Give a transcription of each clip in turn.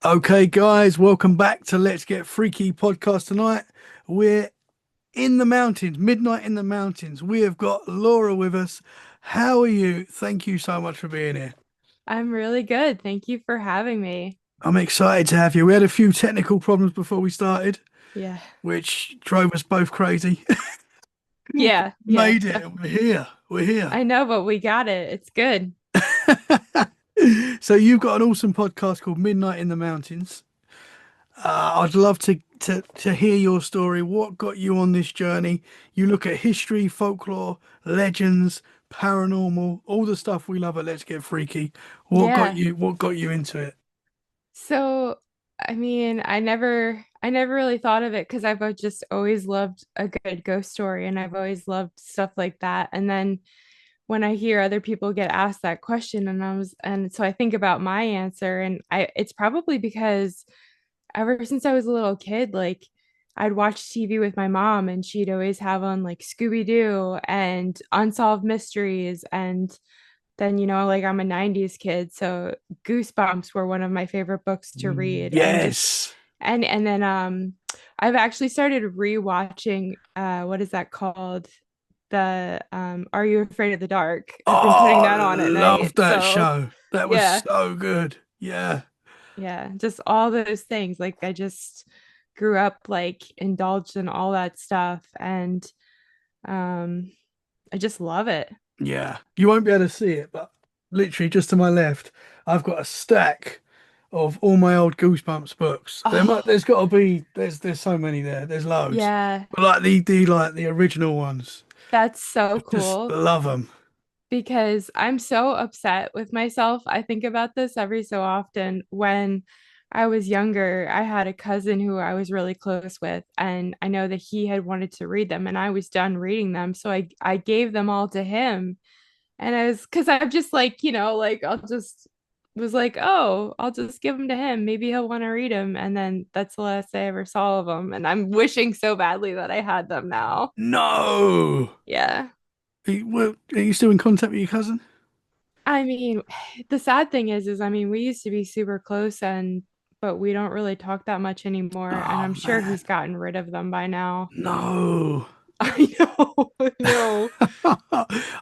Okay, guys, welcome back to Let's Get Freaky podcast tonight. We're in the mountains, midnight in the mountains. We have got Laura with us. How are you? Thank you so much for being here. I'm really good. Thank you for having me. I'm excited to have you. We had a few technical problems before we started, Yeah. which drove us both crazy. Yeah. Yeah. Made it. We're here. We're here. I know, but we got it. It's good. So you've got an awesome podcast called Midnight in the Mountains. I'd love to hear your story. What got you on this journey? You look at history, folklore, legends, paranormal, all the stuff we love at Let's Get Freaky. Yeah. What got you into it? So, I never really thought of it because I've just always loved a good ghost story and I've always loved stuff like that. And then when I hear other people get asked that question and so I think about my answer and it's probably because ever since I was a little kid, like I'd watch TV with my mom and she'd always have on like Scooby-Doo and Unsolved Mysteries. And then, like I'm a 90s kid, so Goosebumps were one of my favorite books to read. And just Yes. and then I've actually started rewatching what is that called? The Are You Afraid of the Dark? I've been putting Oh, that on at love night. that So show. That was yeah, so good. Yeah. yeah, just all those things. Like I just grew up like indulged in all that stuff and um I just love it. Yeah. You won't be able to see it, but literally just to my left, I've got a stack of all my old Goosebumps books. Oh, There's got to be, there's so many there. There's loads, yeah, but like the original ones, that's so I just cool love them. because I'm so upset with myself. I think about this every so often. When I was younger, I had a cousin who I was really close with, and I know that he had wanted to read them and I was done reading them. So I gave them all to him. And I was because I'm just like, like I'll just was like, oh, I'll just give them to him. Maybe he'll want to read them. And then that's the last I ever saw of them. And I'm wishing so badly that I had them now. No, Yeah. are you still in contact with your cousin? I mean, the sad thing is, I mean, we used to be super close but we don't really talk that much anymore. And Oh I'm sure man, he's gotten rid of them by now. no. I know, I know.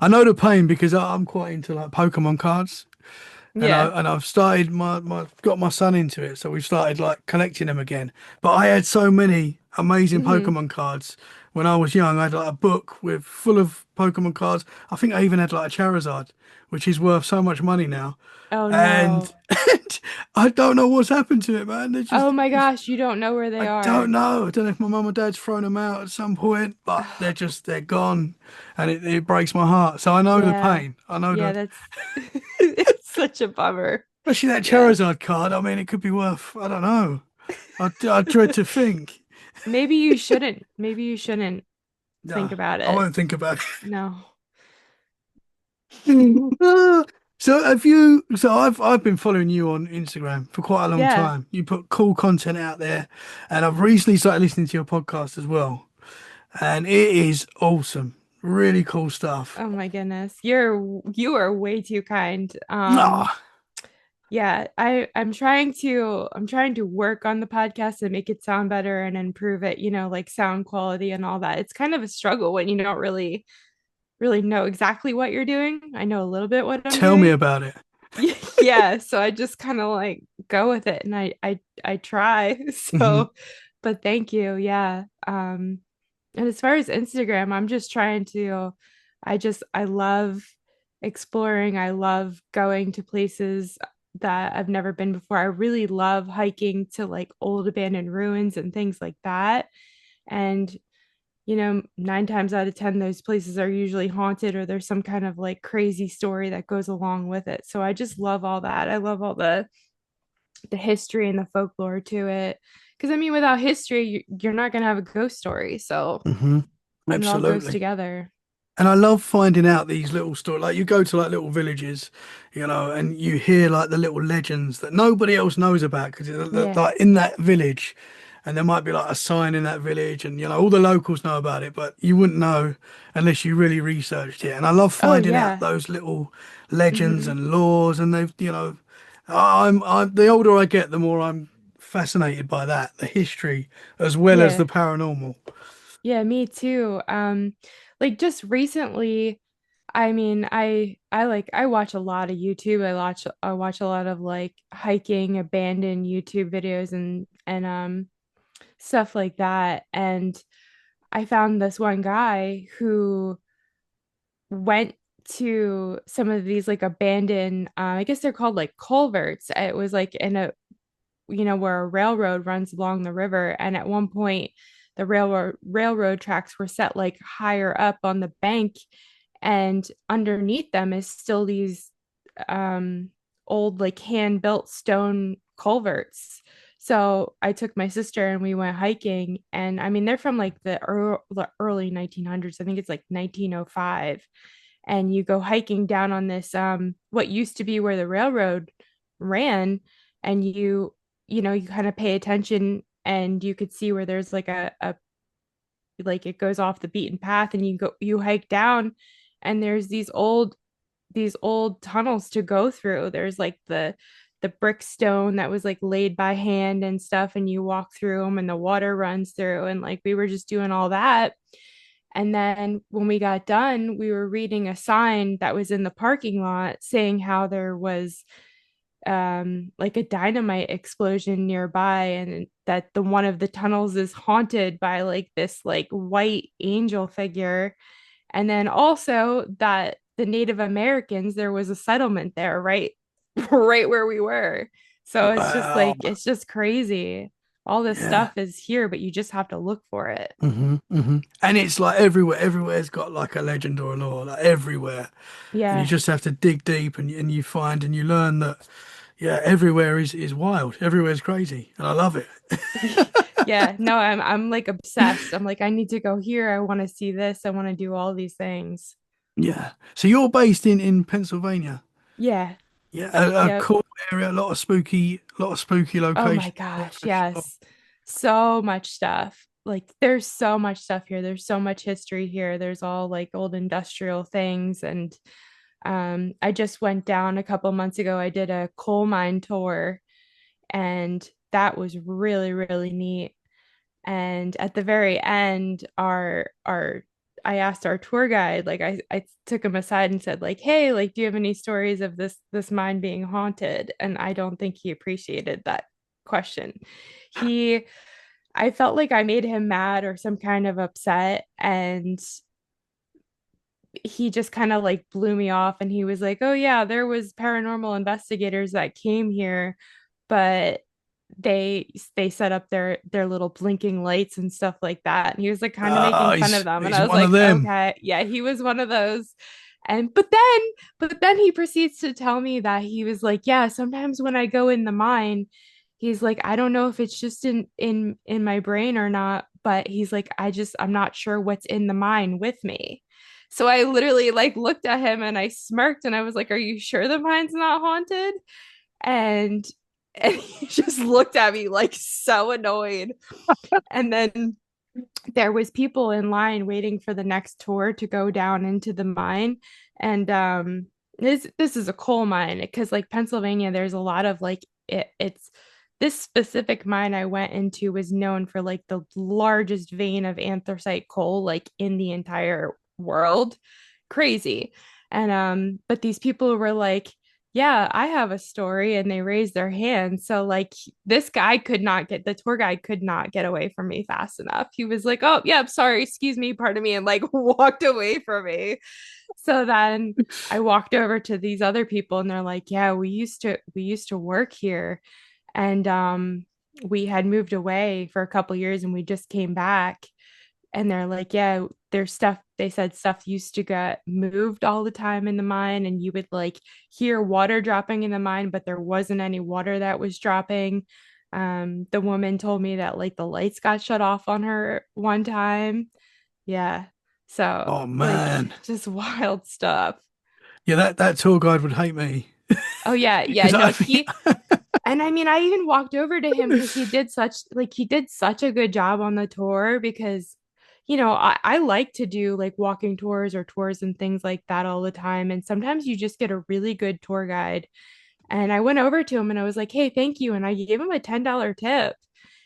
I know the pain because I'm quite into like Pokemon cards. Yeah. And I've started my got my son into it, so we've started like collecting them again. But I had so many amazing Hmm. Pokemon cards when I was young. I had like a book with full of Pokemon cards. I think I even had like a Charizard, which is worth so much money now. Oh And, no. and I don't know what's happened to it, man. Oh my gosh, you don't know where they I don't are. know. I don't know if my mum or dad's thrown them out at some point, but they're gone, and it breaks my heart. So I know the Yeah. pain. I know Yeah, the that's it's such a bummer. Especially that Yeah. Charizard card. I mean, it could be worth, I don't know. I dread to think. Maybe you shouldn't. Maybe you shouldn't think No, about I it. won't think about No. it. So I've been following you on Instagram for quite a long Yeah. time. You put cool content out there, and I've recently started listening to your podcast as well. And it is awesome. Really cool stuff. Oh my goodness. You are way too kind. Ah, Yeah, I'm trying to work on the podcast and make it sound better and improve it, like sound quality and all that. It's kind of a struggle when you don't really know exactly what you're doing. I know a little bit what I'm tell me doing. about it. Yeah, so I just kind of like go with it and I try. Hmm. But thank you. Yeah. And as far as Instagram, I'm just trying to I love exploring. I love going to places that I've never been before. I really love hiking to like old abandoned ruins and things like that. And nine times out of 10, those places are usually haunted or there's some kind of like crazy story that goes along with it. So I just love all that. I love all the history and the folklore to it. Because I mean, without history, you're not going to have a ghost story. So Hmm. it all goes Absolutely. together. And I love finding out these little stories. Like you go to like little villages, and you hear like the little legends that nobody else knows about because Yeah. like in that village, and there might be like a sign in that village, and all the locals know about it, but you wouldn't know unless you really researched it. And I love Oh, finding out yeah. those little legends Hmm. and laws, and I'm the older I get, the more I'm fascinated by that, the history as well as Yeah. the paranormal. Yeah, me too. Like just recently, I watch a lot of YouTube. I watch a lot of like hiking, abandoned YouTube videos and stuff like that. And I found this one guy who went to some of these like abandoned, I guess they're called like culverts. It was like in a, where a railroad runs along the river. And at one point, the railroad tracks were set like higher up on the bank, and underneath them is still these um old like hand built stone culverts. So I took my sister and we went hiking, and I mean they're from like the early 1900s. I think it's like 1905, and you go hiking down on this what used to be where the railroad ran, and you kind of pay attention, and you could see where there's like a like it goes off the beaten path, and you hike down, and there's these old tunnels to go through. There's like the brick stone that was like laid by hand and stuff, and you walk through them and the water runs through, and like we were just doing all that. And then when we got done, we were reading a sign that was in the parking lot saying how there was like a dynamite explosion nearby, and that the one of the tunnels is haunted by like this like white angel figure. And then also that the Native Americans, there was a settlement there, right? Right where we were. So it's just Wow. like it's just crazy. All this Yeah. stuff is here, but you just have to look for it. And it's like everywhere. Everywhere's got like a legend or a lore, like everywhere. And you Yeah. just have to dig deep, and you find and you learn that, yeah, everywhere is wild. Everywhere's crazy. And I love it. Yeah, no, I'm like obsessed. I'm like, I need to go here. I want to see this. I want to do all these things. Yeah. So you're based in Pennsylvania. Yeah. Yeah, a Yep. cool area, a lot of spooky Oh my locations there gosh, for sure. yes. So much stuff. Like there's so much stuff here. There's so much history here. There's all like old industrial things. And I just went down a couple months ago. I did a coal mine tour, and that was really, really neat. And at the very end, our I asked our tour guide, like I took him aside and said, like, hey, like, do you have any stories of this mine being haunted? And I don't think he appreciated that question. He I felt like I made him mad or some kind of upset, and he just kind of like blew me off, and he was like, oh yeah, there was paranormal investigators that came here, but they set up their little blinking lights and stuff like that. And he was like kind of making Ah, fun of them. And he's I was one of like, them. okay, yeah, he was one of those. And but then he proceeds to tell me that he was like, yeah, sometimes when I go in the mine, he's like, I don't know if it's just in my brain or not, but he's like, I'm not sure what's in the mine with me. So I literally like looked at him and I smirked and I was like, are you sure the mine's not haunted? And and he just looked at me like so annoyed. And then there was people in line waiting for the next tour to go down into the mine. And this is a coal mine, because like Pennsylvania, there's a lot of like it's this specific mine I went into was known for like the largest vein of anthracite coal like in the entire world. Crazy. And but these people were like, yeah, I have a story, and they raised their hand. So like this guy could not get the tour guide could not get away from me fast enough. He was like, oh yeah, I'm sorry, excuse me, pardon me, and like walked away from me. So then I walked over to these other people, and they're like, yeah, we used to work here, and we had moved away for a couple years, and we just came back. And they're like, yeah, there's stuff, they said stuff used to get moved all the time in the mine, and you would like hear water dropping in the mine, but there wasn't any water that was dropping. The woman told me that like the lights got shut off on her one time. Yeah. So Oh like man. just wild stuff. Yeah, that tour guide would hate me Oh yeah, yeah. because I No, think and I mean, I even walked over to him because he did such a good job on the tour, because I like to do like walking tours or tours and things like that all the time. And sometimes you just get a really good tour guide, And I went over to him and I was like, hey, thank you. And I gave him a $10 tip.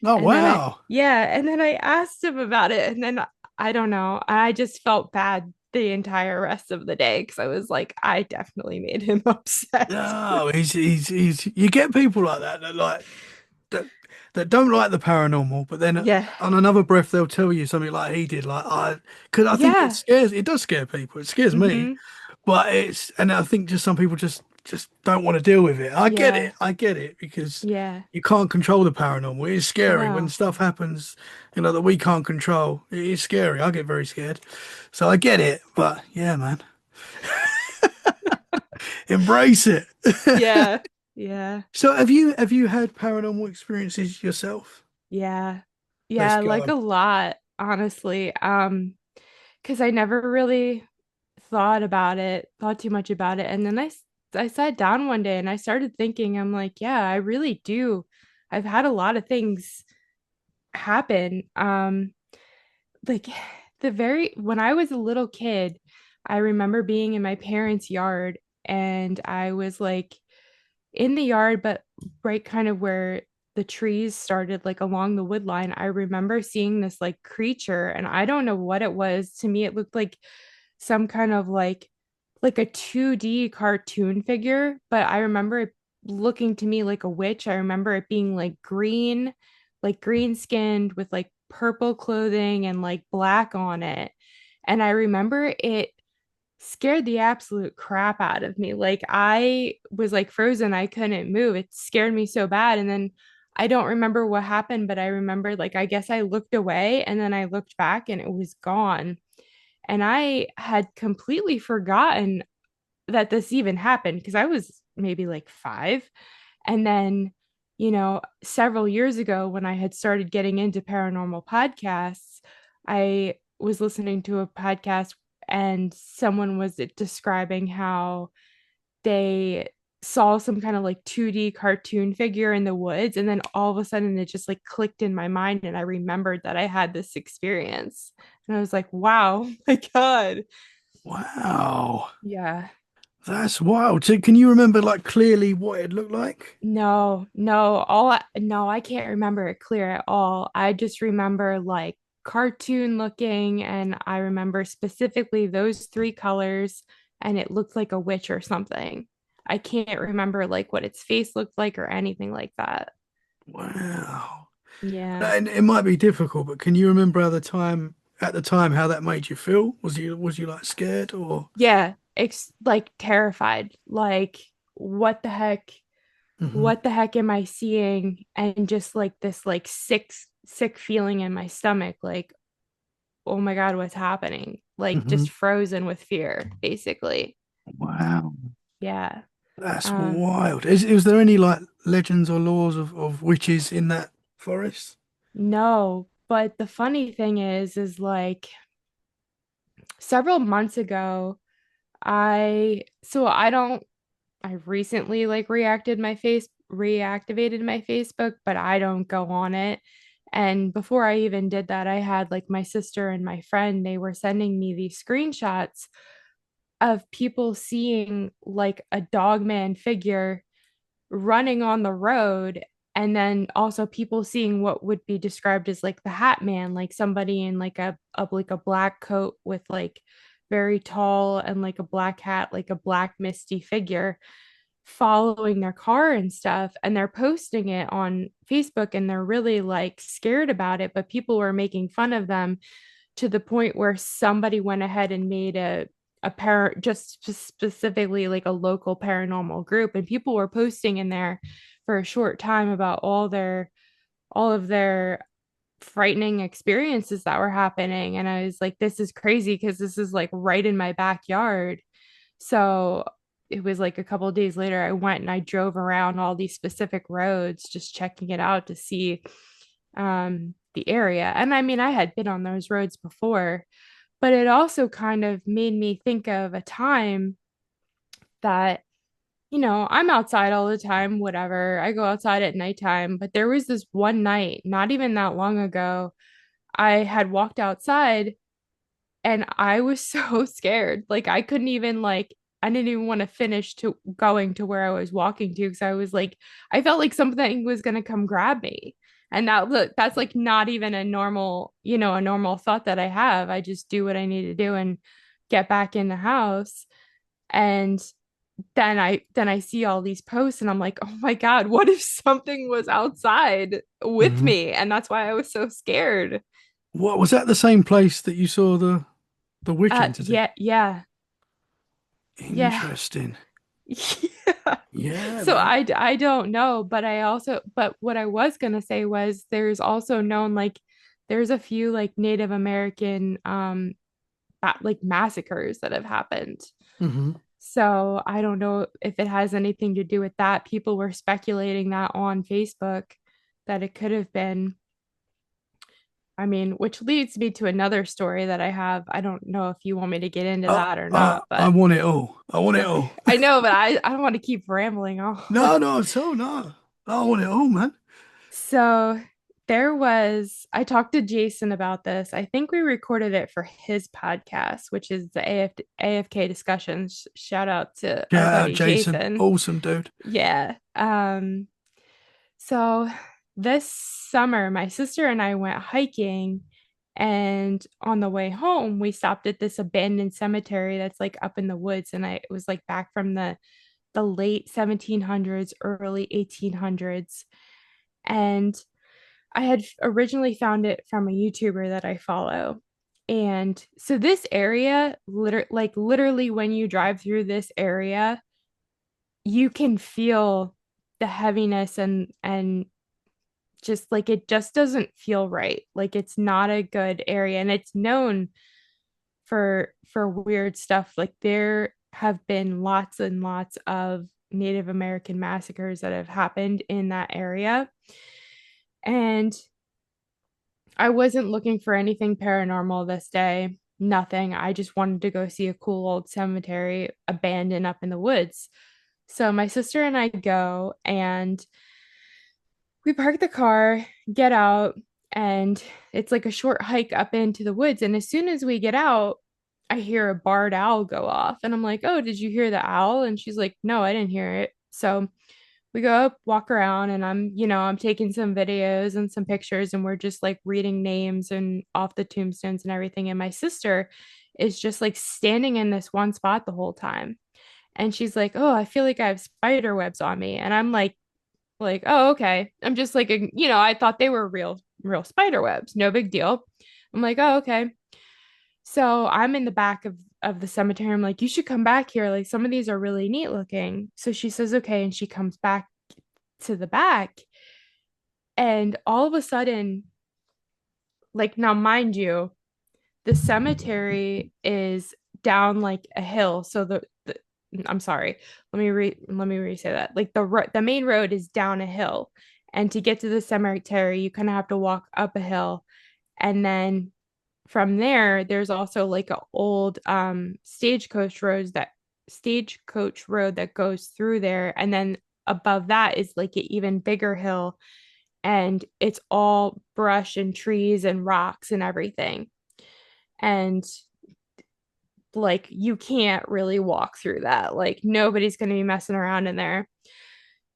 Oh, And then wow. and then I asked him about it. And then I don't know, I just felt bad the entire rest of the day because I was like, I definitely made him upset. No, you get people like that that that don't like the paranormal, but then Yeah. on another breath they'll tell you something like he did. Like because I think Yeah. it does scare people. It scares me, Hmm. but and I think just some people just don't want to deal with it. Yeah. I get it because Yeah. you can't control the paranormal. It is scary when No. stuff happens, that we can't control. It is scary. I get very scared, so I get it. But yeah, man, embrace it. Yeah. Yeah. So have you had paranormal experiences yourself? Yeah. Let's Yeah, like go. a lot, honestly. Because I never really thought too much about it. And then I sat down one day and I started thinking, I'm like, yeah, I really do. I've had a lot of things happen. Like when I was a little kid, I remember being in my parents' yard and I was like in the yard, but right kind of where the trees started, like along the wood line. I remember seeing this like creature, and I don't know what it was. To me, it looked like some kind of like a 2D cartoon figure, but I remember it looking to me like a witch. I remember it being like green skinned with like purple clothing and like black on it. And I remember it scared the absolute crap out of me. Like I was like frozen. I couldn't move. It scared me so bad. And then I don't remember what happened, but I remember like I guess I looked away and then I looked back and it was gone. And I had completely forgotten that this even happened because I was maybe like 5. And then, several years ago when I had started getting into paranormal podcasts, I was listening to a podcast and someone was describing how they saw some kind of like 2D cartoon figure in the woods. And then all of a sudden it just like clicked in my mind. And I remembered that I had this experience. And I was like, wow, my God. Wow. Yeah. That's wild. So can you remember like clearly what it looked like? No, no, no, I can't remember it clear at all. I just remember like cartoon looking, and I remember specifically those 3 colors, and it looked like a witch or something. I can't remember like what its face looked like or anything like that. Wow. Yeah. And it might be difficult, but can you remember at the time how that made you feel? Was you like scared or? Yeah, like terrified. Like what the heck? Hmm. What the heck am I seeing? And just like this like sick feeling in my stomach, like oh my God, what's happening? Like Hmm. just frozen with fear, basically. Wow. Yeah. That's Um, wild. Is there any like legends or laws of witches in that forest? no, but the funny thing is like several months ago, I don't, I recently like reactivated my Facebook, but I don't go on it. And before I even did that, I had like my sister and my friend, they were sending me these screenshots of people seeing like a dogman figure running on the road, and then also people seeing what would be described as like the hat man, like somebody in like a black coat with like very tall and like a black hat, like a black misty figure following their car and stuff, and they're posting it on Facebook and they're really like scared about it, but people were making fun of them to the point where somebody went ahead and made just specifically like a local paranormal group, and people were posting in there for a short time about all of their frightening experiences that were happening. And I was like, this is crazy because this is like right in my backyard. So it was like a couple of days later, I went and I drove around all these specific roads, just checking it out to see the area. And I mean, I had been on those roads before, but it also kind of made me think of a time that, I'm outside all the time, whatever. I go outside at nighttime, but there was this one night, not even that long ago, I had walked outside and I was so scared. Like I couldn't even like I didn't even want to finish to going to where I was walking to because I was like, I felt like something was gonna come grab me. And now look, that's like not even a normal, a normal thought that I have. I just do what I need to do and get back in the house. And then I see all these posts and I'm like, oh my God, what if something was outside with Hmm. me? And that's why I was so scared. What was that the same place that you saw the witch entity? Yeah, yeah, yeah. Interesting. Yeah. Yeah, So man. I don't know, but what I was gonna say was there's also known like there's a few like Native American like massacres that have happened. Hmm. So I don't know if it has anything to do with that. People were speculating that on Facebook that it could have been. I mean, which leads me to another story that I have. I don't know if you want me to get into that or not, I but want it all. I want it okay. all. I know, but I don't want to keep rambling on. No, no, so no. I want it all, man. So I talked to Jason about this. I think we recorded it for his podcast, which is the AFK discussions. Shout out to our Shout out, buddy Jason. Jason. Awesome, dude. Yeah. So this summer, my sister and I went hiking, and on the way home, we stopped at this abandoned cemetery that's like up in the woods. And it was like back from the late 1700s, early 1800s. And I had originally found it from a YouTuber that I follow. And so this area, literally when you drive through this area, you can feel the heaviness and just like it just doesn't feel right. Like it's not a good area and it's known for weird stuff. Like there have been lots and lots of Native American massacres that have happened in that area. And I wasn't looking for anything paranormal this day. Nothing. I just wanted to go see a cool old cemetery abandoned up in the woods. So my sister and I go and we park the car, get out, and it's like a short hike up into the woods. And as soon as we get out, I hear a barred owl go off. And I'm like, oh, did you hear the owl? And she's like, no, I didn't hear it. So we go up, walk around, and I'm taking some videos and some pictures, and we're just like reading names and off the tombstones and everything. And my sister is just like standing in this one spot the whole time. And she's like, oh, I feel like I have spider webs on me. And I'm like, oh, okay. I'm just like, I thought they were real spider webs. No big deal. I'm like, oh, okay. So I'm in the back of the cemetery. I'm like, you should come back here. Like some of these are really neat looking. So she says, okay. And she comes back to the back. And all of a sudden, like now, mind you, the cemetery is down like a hill. So the I'm sorry. Let me re-say that. Like the main road is down a hill. And to get to the cemetery, you kind of have to walk up a hill. And then from there, there's also like an old stagecoach road that goes through there. And then above that is like an even bigger hill, and it's all brush and trees and rocks and everything. And like you can't really walk through that. Like nobody's going to be messing around in there.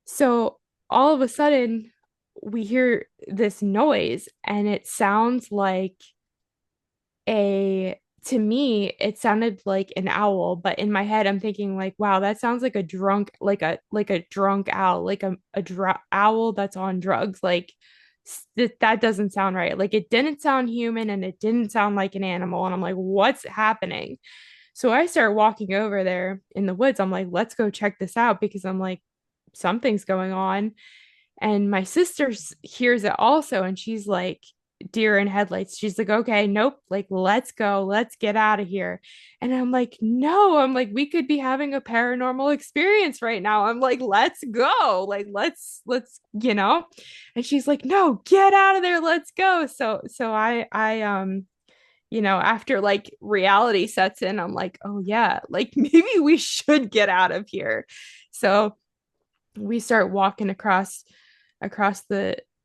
So all of a sudden, we hear this noise, and it sounds like a to me it sounded like an owl, but in my head I'm thinking like, wow, that sounds like a drunk like a drunk owl, like owl that's on drugs. Like that doesn't sound right. Like it didn't sound human and it didn't sound like an animal, and I'm like, what's happening? So I start walking over there in the woods. I'm like, let's go check this out, because I'm like, something's going on. And my sister hears it also, and she's like, deer in headlights. She's like, okay, nope, like, let's go, let's get out of here. And I'm like, no, I'm like, we could be having a paranormal experience right now. I'm like, let's go, like, let's. And she's like, no, get out of there, let's go. So after like reality sets in, I'm like, oh yeah, like maybe we should get out of here. So we start walking across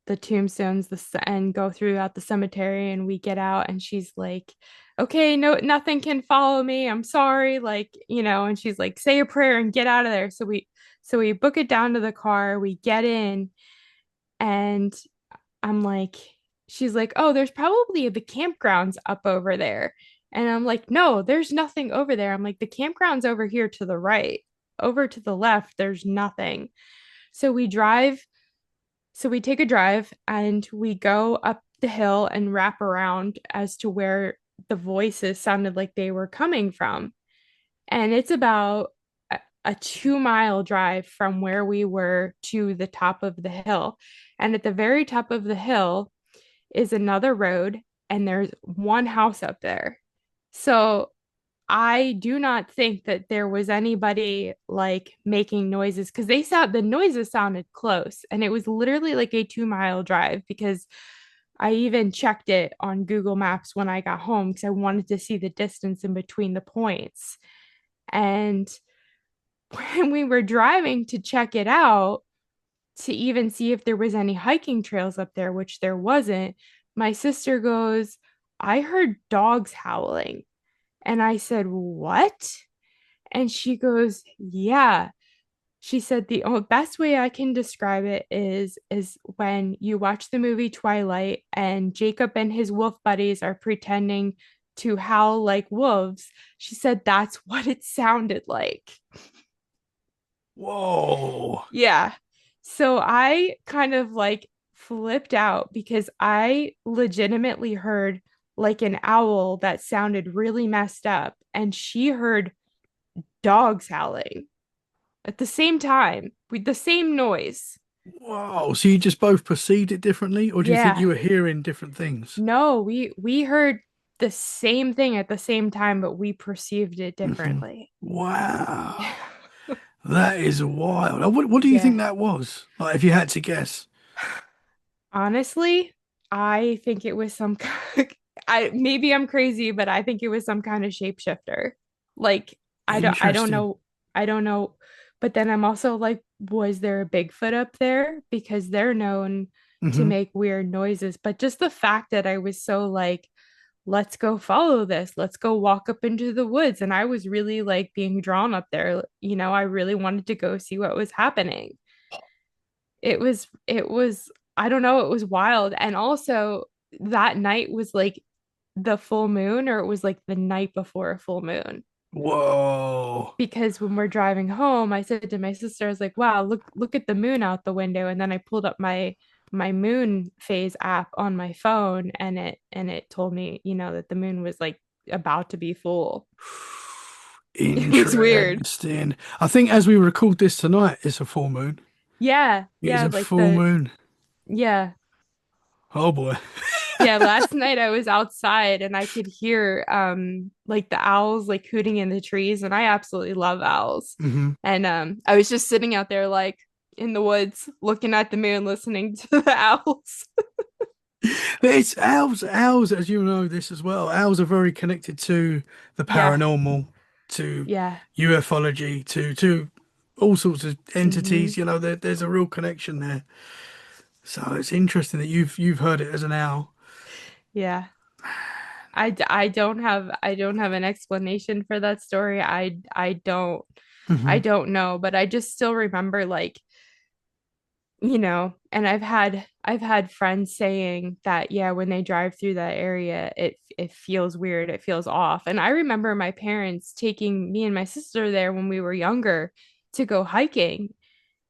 the tombstones and go throughout the cemetery, and we get out and she's like, okay, no, nothing can follow me, I'm sorry, like, and she's like, say a prayer and get out of there. So we book it down to the car, we get in, and I'm like, she's like, oh, there's probably the campgrounds up over there. And I'm like, no, there's nothing over there. I'm like, the campground's over here to the right. Over to the left, there's nothing. So we drive, so we take a drive and we go up the hill and wrap around as to where the voices sounded like they were coming from. And it's about a 2 mile drive from where we were to the top of the hill. And at the very top of the hill is another road, and there's one house up there. So I do not think that there was anybody like making noises, because the noises sounded close, and it was literally like a 2 mile drive, because I even checked it on Google Maps when I got home because I wanted to see the distance in between the points. And when we were driving to check it out, to even see if there was any hiking trails up there, which there wasn't, my sister goes, I heard dogs howling. And I said, what? And she goes, yeah. She said the best way I can describe it is when you watch the movie Twilight and Jacob and his wolf buddies are pretending to howl like wolves. She said that's what it sounded like. Whoa. Yeah. So I kind of like flipped out because I legitimately heard like an owl that sounded really messed up, and she heard dogs howling at the same time with the same noise. Whoa. So you just both perceived it differently, or do you think Yeah. you were hearing different things? No, we heard the same thing at the same time, but we perceived it Hmm. differently. Wow. That is wild. What do you Yeah. think that was? Like, if you had to guess. Honestly, I think it was some I maybe I'm crazy, but I think it was some kind of shapeshifter. Like I don't Interesting. know. I don't know. But then I'm also like, was there a Bigfoot up there? Because they're known to Hmm. make weird noises. But just the fact that I was so like, let's go follow this. Let's go walk up into the woods. And I was really like being drawn up there. I really wanted to go see what was happening. It was I don't know, it was wild. And also that night was like the full moon, or it was like the night before a full moon. Whoa. Because when we're driving home, I said to my sister, I was like, wow, look at the moon out the window. And then I pulled up my moon phase app on my phone, and it told me, that the moon was like about to be full. It was weird. Interesting. I think as we record this tonight, it's a full moon. Yeah, It's yeah, a like full moon. yeah. Oh boy. Yeah, last night I was outside and I could hear like the owls like hooting in the trees, and I absolutely love owls. Hmm. And I was just sitting out there like in the woods looking at the moon, listening to the owls. But it's owls. Owls, as you know this as well. Owls are very connected to the Yeah. paranormal, to Yeah. ufology, to all sorts of Hmm. entities. There's a real connection there. So it's interesting that you've heard it as an owl. Yeah. I don't have an explanation for that story. I Hmm. don't know, but I just still remember like, and I've had friends saying that, yeah, when they drive through that area, it feels weird, it feels off. And I remember my parents taking me and my sister there when we were younger to go hiking,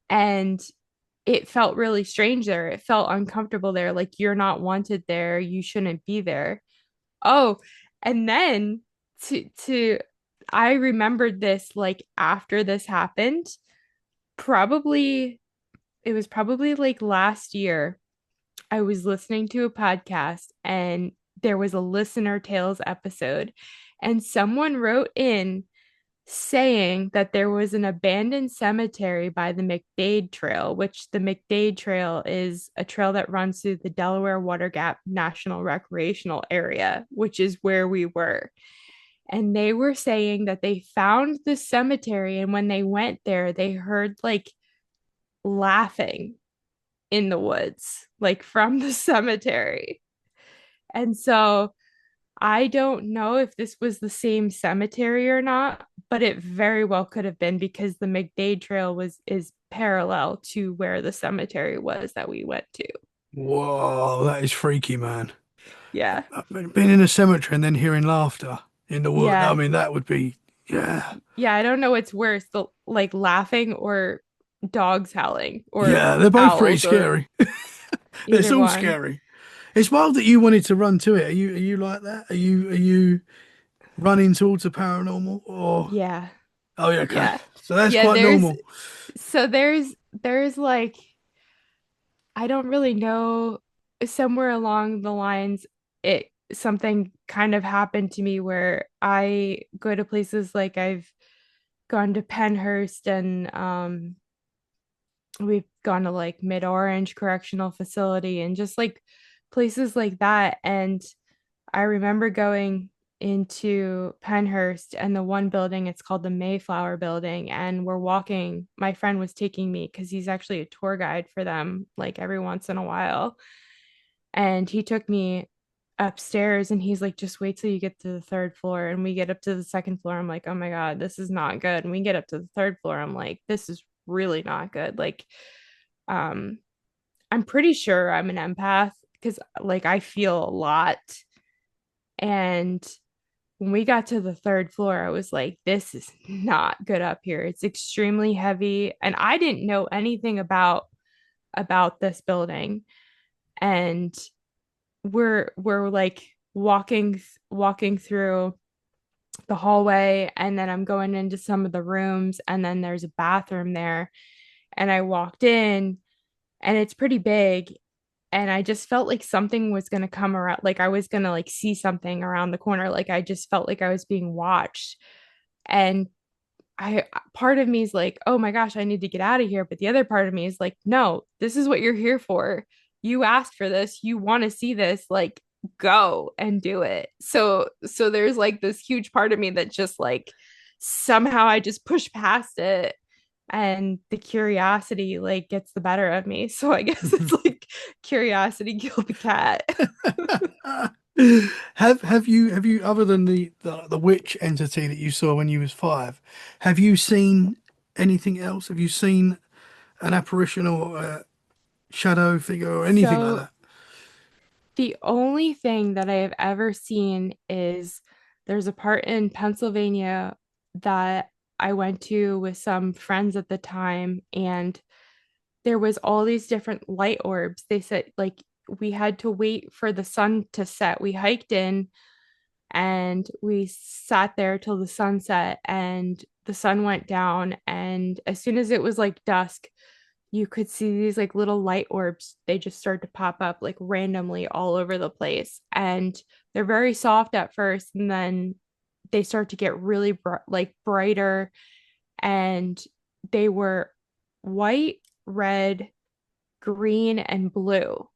and it felt really strange there. It felt uncomfortable there, like you're not wanted there, you shouldn't be there. Oh, and then to I remembered this like after this happened, probably it was probably like last year. I was listening to a podcast, and there was a listener tales episode, and someone wrote in saying that there was an abandoned cemetery by the McDade Trail, which the McDade Trail is a trail that runs through the Delaware Water Gap National Recreational Area, which is where we were. And they were saying that they found the cemetery, and when they went there, they heard like laughing in the woods, like from the cemetery. And so I don't know if this was the same cemetery or not, but it very well could have been because the McDade Trail was is parallel to where the cemetery was that we went to. Whoa, that is freaky, man. Yeah. Being in a cemetery and then hearing laughter in the wood. I Yeah. mean, that would be, yeah. Yeah, I don't know what's worse, the like laughing or dogs howling or Yeah, they're both pretty owls or scary. It's either all one. scary. It's wild that you wanted to run to it. Are you like that? Are you running towards the paranormal or Yeah. oh yeah, okay. Yeah. So that's Yeah, quite normal. there's like I don't really know, somewhere along the lines it something kind of happened to me where I go to places like I've gone to Penhurst and we've gone to like Mid Orange Correctional Facility and just like places like that. And I remember going into Penhurst and the one building, it's called the Mayflower Building. And we're walking, my friend was taking me because he's actually a tour guide for them, like every once in a while. And he took me upstairs and he's like, just wait till you get to the third floor. And we get up to the second floor. I'm like, oh my God, this is not good. And we get up to the third floor. I'm like, this is really not good. Like, um, I'm pretty sure I'm an empath because like I feel a lot. And when we got to the third floor, I was like, this is not good up here. It's extremely heavy. And I didn't know anything about this building. And we're like walking through the hallway and then I'm going into some of the rooms and then there's a bathroom there. And I walked in and it's pretty big and I just felt like something was going to come around, like I was going to like see something around the corner, like I just felt like I was being watched. And I part of me is like, oh my gosh, I need to get out of here, but the other part of me is like, no, this is what you're here for. You asked for this, you want to see this, like go and do it. So there's like this huge part of me that just like somehow I just push past it and the curiosity like gets the better of me. So I guess it's like curiosity killed the cat. Have you other than the witch entity that you saw when you was 5, have you seen anything else? Have you seen an apparition or a shadow figure or anything like So that? the only thing that I have ever seen is there's a part in Pennsylvania that I went to with some friends at the time, and there was all these different light orbs. They said like we had to wait for the sun to set. We hiked in and we sat there till the sunset and the sun went down. And as soon as it was like dusk, you could see these like little light orbs. They just start to pop up like randomly all over the place. And they're very soft at first. And then they start to get really like brighter. And they were white, red, green, and blue.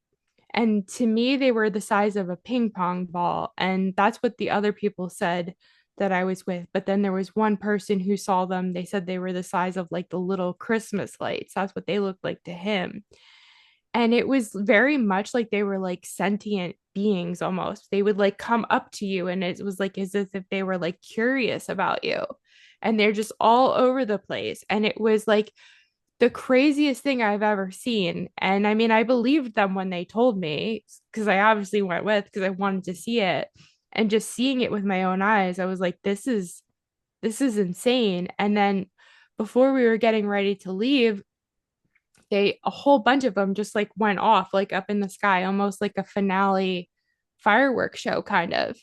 And to me, they were the size of a ping pong ball. And that's what the other people said that I was with. But then there was one person who saw them. They said they were the size of like the little Christmas lights. That's what they looked like to him. And it was very much like they were like sentient beings almost. They would like come up to you and it was like as if they were like curious about you. And they're just all over the place. And it was like the craziest thing I've ever seen. And I mean, I believed them when they told me because I obviously went with because I wanted to see it. And just seeing it with my own eyes, I was like, this is insane. And then before we were getting ready to leave, they a whole bunch of them just like went off like up in the sky, almost like a finale fireworks show kind of.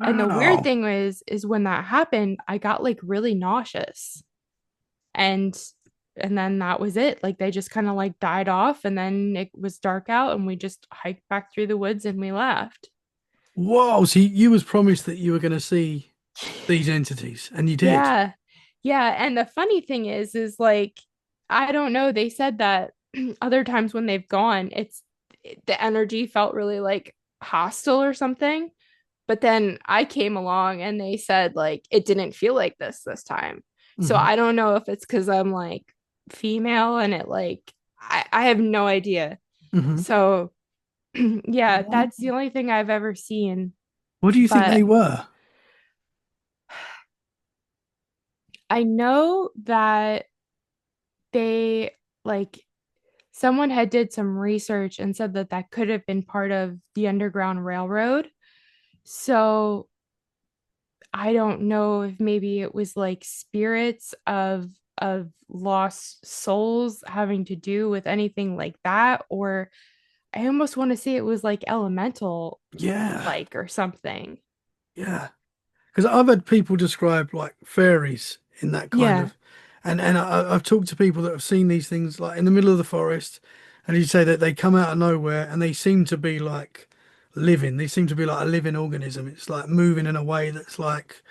And the weird Wow. thing was is when that happened, I got like really nauseous. And and then that was it. Like they just kind of like died off and then it was dark out and we just hiked back through the woods and we left. Whoa. So you was promised that you were going to see these entities, and you did. Yeah. Yeah. And the funny thing is like, I don't know. They said that other times when they've gone, the energy felt really like hostile or something. But then I came along and they said like it didn't feel like this time. So Hmm. I don't know if it's because I'm like female and it like, I have no idea. Hmm. So, yeah, What? that's the only thing I've ever seen. What do you think But they were? I know that they like someone had did some research and said that that could have been part of the Underground Railroad. So I don't know if maybe it was like spirits of lost souls having to do with anything like that, or I almost want to say it was like elemental Yeah, like or something. yeah. Because I've had people describe like fairies in that kind Yeah. of, I've talked to people that have seen these things like in the middle of the forest, and you say that they come out of nowhere and they seem to be like living. They seem to be like a living organism. It's like moving in a way that's like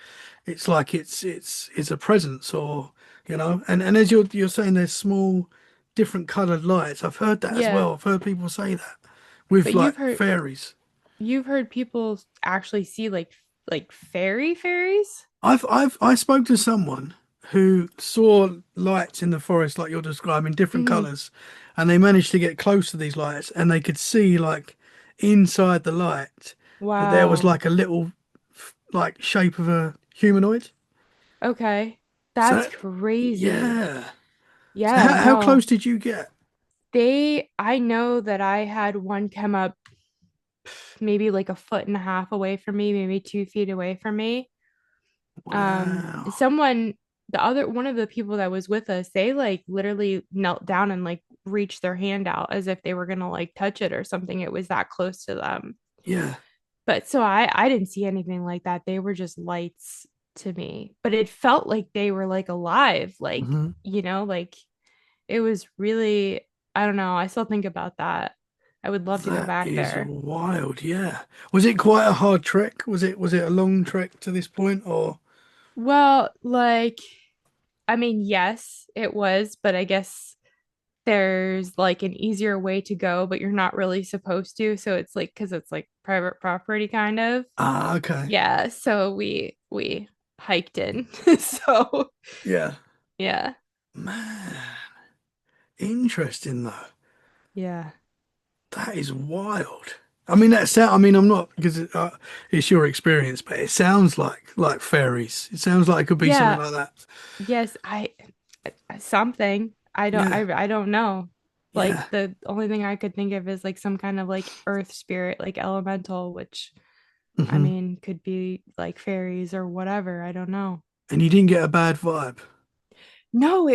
it's a presence, or and as you're saying, there's small, different coloured lights. I've heard that as Yeah. well. I've heard people say that with But like fairies. you've heard people actually see like fairies? I spoke to someone who saw lights in the forest like you're describing, different Hmm. colours, and they managed to get close to these lights and they could see like inside the light that there was Wow. like a little like shape of a humanoid. Okay. That's So crazy. yeah. So Yeah, how no. close did you get? I know that I had one come up maybe like a foot and a half away from me, maybe 2 feet away from me. Wow. Someone, the other one of the people that was with us, they like literally knelt down and like reached their hand out as if they were gonna like touch it or something. It was that close to them. Yeah. But so I didn't see anything like that. They were just lights to me. But it felt like they were like alive, like, Hmm. like it was really, I don't know. I still think about that. I would love to go That back is there. wild. Yeah. Was it quite a hard trek? Was it a long trek to this point or? Well, like, I mean, yes, it was, but I guess there's like an easier way to go, but you're not really supposed to. So it's like, because it's like private property kind of. Ah, okay. Yeah. So we hiked in. So Yeah. yeah. Man, interesting though. Yeah. That is wild. I mean, I mean, I'm not because it's your experience, but it sounds like fairies. It sounds like it could be something Yeah. like that. Yes, I something. Yeah. I don't know. Like Yeah. the only thing I could think of is like some kind of like earth spirit, like elemental, which I Hmm. mean could be like fairies or whatever. I don't know. And you didn't get a bad vibe. No,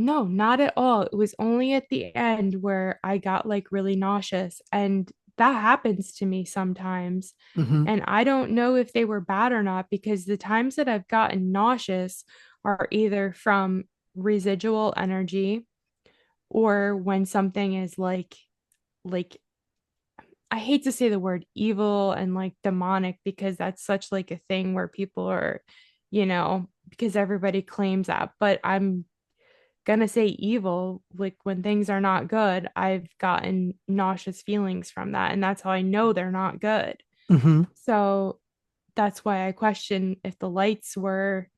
no, not at all. It was only at the end where I got like really nauseous, and that happens to me sometimes. Hmm. And I don't know if they were bad or not because the times that I've gotten nauseous are either from residual energy or when something is like I hate to say the word evil and like demonic because that's such like a thing where people are, because everybody claims that, but I'm gonna say evil, like when things are not good, I've gotten nauseous feelings from that, and that's how I know they're not good. Hmm. So that's why I question if the lights were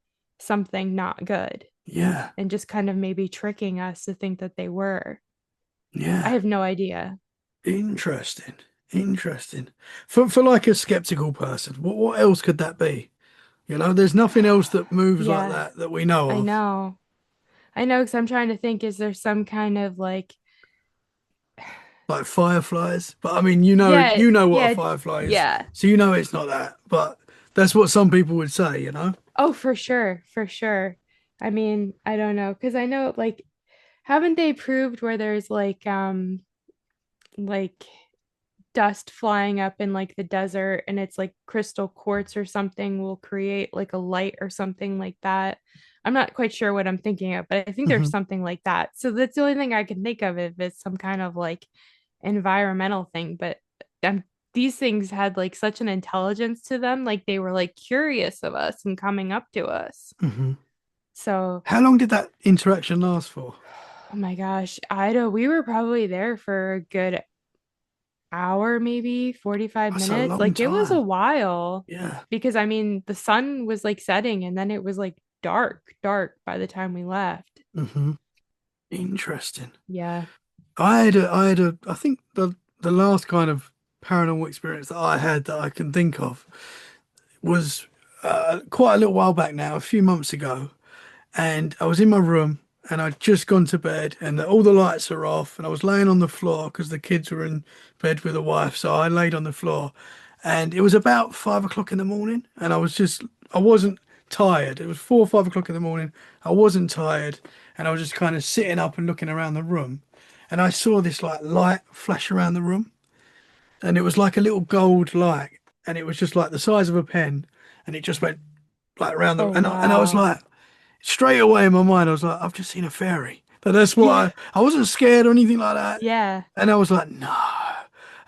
something not good Yeah. and just kind of maybe tricking us to think that they were. I Yeah. have no idea. Interesting. Interesting. For like a skeptical person, what else could that be? There's nothing else that moves like Yeah, that we know I of. know. I know because I'm trying to think, is there some kind of like, Like fireflies. But I mean, you know, yeah, you know what a yeah, firefly is, yeah. so you know it's not that. But that's what some people would say. Oh, for sure, for sure. I mean, I don't know because I know like haven't they proved where there's like dust flying up in like the desert and it's like crystal quartz or something will create like a light or something like that. I'm not quite sure what I'm thinking of, but I think there's Hmm. something like that. So that's the only thing I can think of if it's some kind of like environmental thing. But um, these things had like such an intelligence to them, like they were like curious of us and coming up to us. Hmm. So, How long did that interaction last for? oh my gosh, Ida, we were probably there for a good hour, maybe 45 That's a minutes. long Like it was a time. while Yeah. because I mean, the sun was like setting and then it was like dark, dark by the time we left. Hmm. Interesting. Yeah. I think the last kind of paranormal experience that I had that I can think of was quite a little while back now, a few months ago, and I was in my room and I'd just gone to bed and all the lights are off and I was laying on the floor because the kids were in bed with the wife, so I laid on the floor and it was about 5 o'clock in the morning and I wasn't tired. It was 4 or 5 o'clock in the morning. I wasn't tired and I was just kind of sitting up and looking around the room and I saw this like light flash around the room and it was like a little gold light and it was just like the size of a pen and it just went like around the Oh, and I was wow. like straight away in my mind I was like I've just seen a fairy. But that's what Yeah. I wasn't scared or anything like that. Yeah. And I was like, no.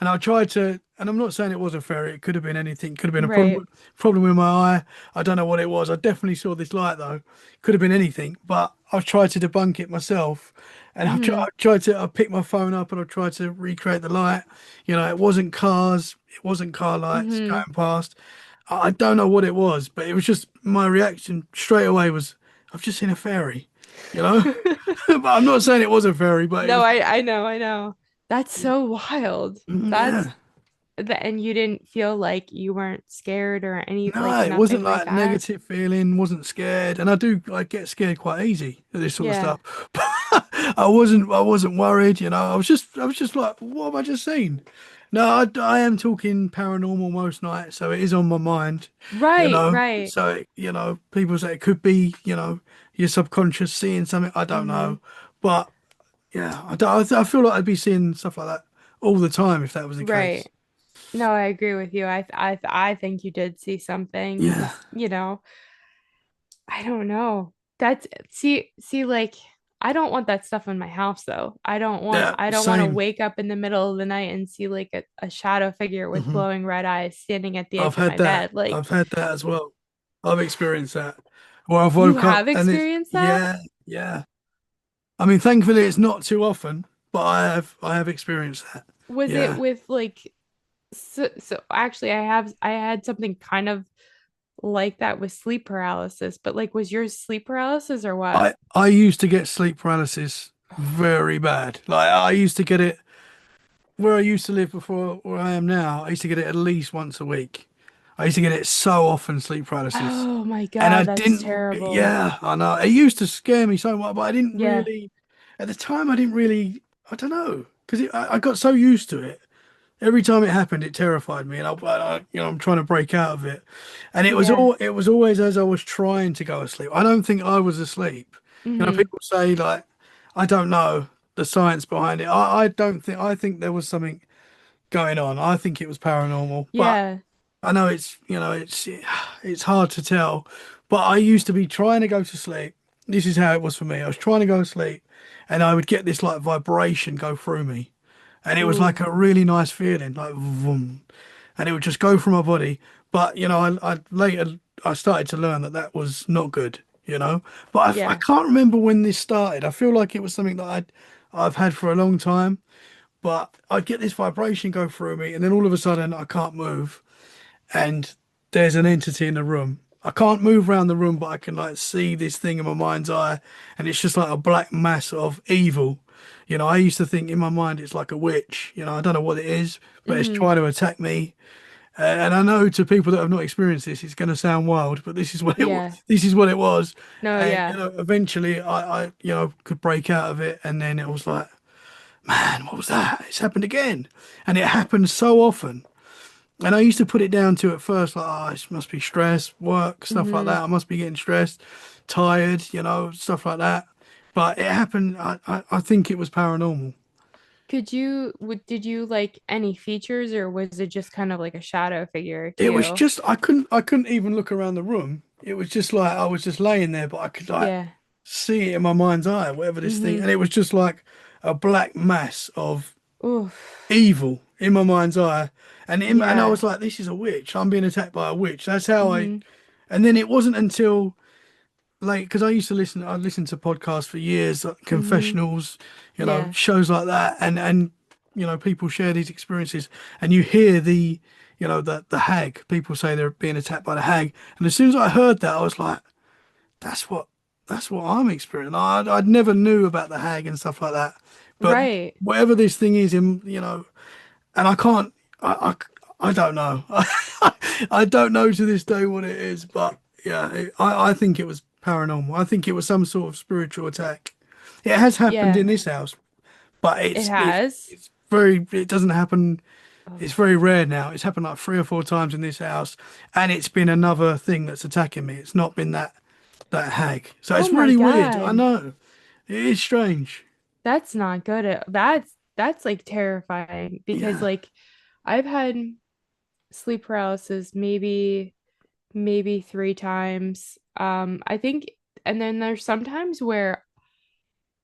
And I tried to, and I'm not saying it was a fairy. It could have been anything. Could have been a Right. problem with my eye. I don't know what it was. I definitely saw this light though. Could have been anything. But I've tried to debunk it myself. And Hmm. I picked my phone up and I tried to recreate the light. It wasn't cars. It wasn't car lights Hmm. going past. I don't know what it was, but it was just my reaction straight away was, I've just seen a fairy, you know? But I'm not saying it was a fairy, but it No, was, I know. That's so wild. That's yeah. and you didn't feel like you weren't scared or any like No, it wasn't nothing like like that. negative feeling, wasn't scared. And I get scared quite easy at this sort of Yeah. stuff. But I wasn't worried, I was just like, what have I just seen? No, I am talking paranormal most nights, so it is on my mind, Right, right. So, people say it could be, your subconscious seeing something. I don't Hmm. know. But yeah, I feel like I'd be seeing stuff like that all the time if that was the case. Right. No, I agree with you. I think you did see something Yeah. because, I don't know. That's see like I don't want that stuff in my house though. Yeah, I don't want to same. wake up in the middle of the night and see like a shadow figure with hmm glowing red eyes standing at the I've edge of had my that. bed. Like I've had that as well. I've experienced that. Or I've you woke up have and it's experienced that? yeah, yeah. I mean, thankfully it's not too often, but I have experienced that. Was it Yeah. with like so actually I had something kind of like that with sleep paralysis, but like was yours sleep paralysis or what? I used to get sleep paralysis very bad. Like I used to get it where I used to live before where I am now. I used to get it at least once a week. I used to get it so often, sleep paralysis. Oh my And I God, that's didn't, terrible. yeah, I know. It used to scare me so much, but I didn't Yeah. really, at the time, I didn't really, I don't know, because I got so used to it. Every time it happened, it terrified me, and I'm trying to break out of it. And Yeah. it was always as I was trying to go asleep. I don't think I was asleep. Hmm. People say like, I don't know the science behind it. I don't think, I think there was something going on. I think it was paranormal, but Yeah. I know it's hard to tell, but I used to be trying to go to sleep. This is how it was for me. I was trying to go to sleep, and I would get this like vibration go through me, and it was Ooh. like a really nice feeling, like vroom, and it would just go through my body. But I later I started to learn that that was not good, But I Yeah. can't remember when this started. I feel like it was something that I've had for a long time, but I'd get this vibration go through me, and then all of a sudden I can't move and there's an entity in the room. I can't move around the room, but I can like see this thing in my mind's eye, and it's just like a black mass of evil. I used to think in my mind it's like a witch. I don't know what it is, but it's Hmm. trying to attack me. And I know to people that have not experienced this, it's going to sound wild, but this is what Yeah. this is what it was. No, And yeah. eventually I could break out of it, and then it was like, man, what was that? It's happened again, and it happened so often. And I used to put it down to at first, like, oh, it must be stress, work, stuff like Hmm. that. I must be getting stressed, tired, stuff like that. But it happened. I think it was paranormal. Did you like any features or was it just kind of like a shadow figure to It was you? just I couldn't even look around the room. It was just like I was just laying there, but I could like Yeah. see it in my mind's eye, whatever this thing, Hmm. and it was just like a black mass of Oof. evil in my mind's eye, and I Yeah. was like, this is a witch. I'm being attacked by a witch. That's how I. Hmm. And then it wasn't until like because I listened to podcasts for years, like Hmm. confessionals, Yeah. shows like that, and people share these experiences, and you hear the hag. People say they're being attacked by the hag, and as soon as I heard that, I was like, that's what that's what I'm experiencing. I'd never knew about the hag and stuff like that, But Right. whatever this thing is, and I can't, I don't know. I don't know to this day what it is, but yeah, I think it was paranormal. I think it was some sort of spiritual attack. It has happened Yeah, in this house, but it has. it doesn't happen. Oh, It's very rare now. It's happened like 3 or 4 times in this house, and it's been another thing that's attacking me. It's not been that hag. So oh it's my really weird. I God. know. It is strange. That's not good. That's like terrifying because Yeah. like I've had sleep paralysis maybe 3 times. I think, and then there's sometimes where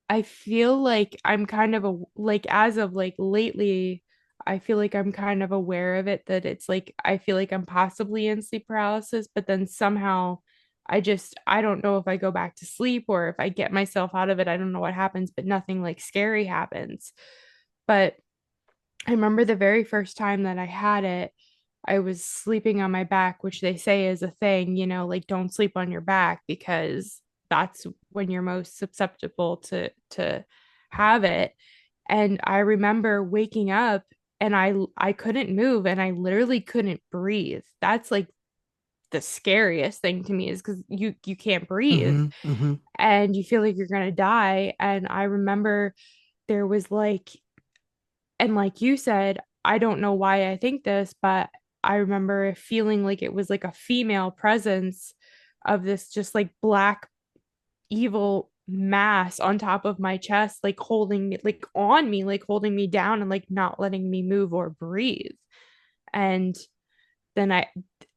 I feel like I'm kind of like as of like lately, I feel like I'm kind of aware of it that it's like I feel like I'm possibly in sleep paralysis, but then somehow I don't know if I go back to sleep or if I get myself out of it. I don't know what happens, but nothing like scary happens. But I remember the very first time that I had it, I was sleeping on my back, which they say is a thing, like don't sleep on your back because that's when you're most susceptible to have it. And I remember waking up and I couldn't move and I literally couldn't breathe. That's like the scariest thing to me is because you can't breathe Hmm. Hmm. and you feel like you're gonna die. And I remember there was like, and like you said, I don't know why I think this, but I remember feeling like it was like a female presence of this just like black evil mass on top of my chest, like holding me, like on me, like holding me down and like not letting me move or breathe. And then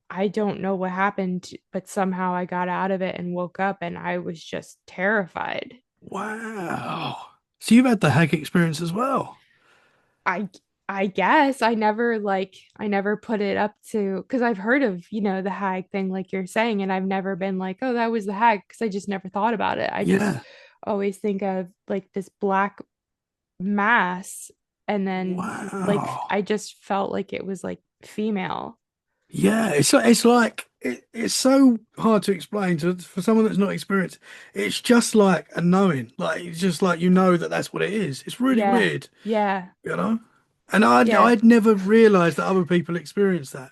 I don't know what happened, but somehow I got out of it and woke up and I was just terrified. Wow. So you've had the hag experience as well. I I guess I never put it up to because I've heard of, the hag thing like you're saying, and I've never been like, oh, that was the hag because I just never thought about it. I just Yeah. always think of like this black mass and then like Wow. I just felt like it was like female. Yeah. It's like it's so hard to explain to for someone that's not experienced. It's just like a knowing. Like it's just like that that's what it is. It's really Yeah. weird, Yeah. you know. And Yeah. I'd never realized that other people experience that.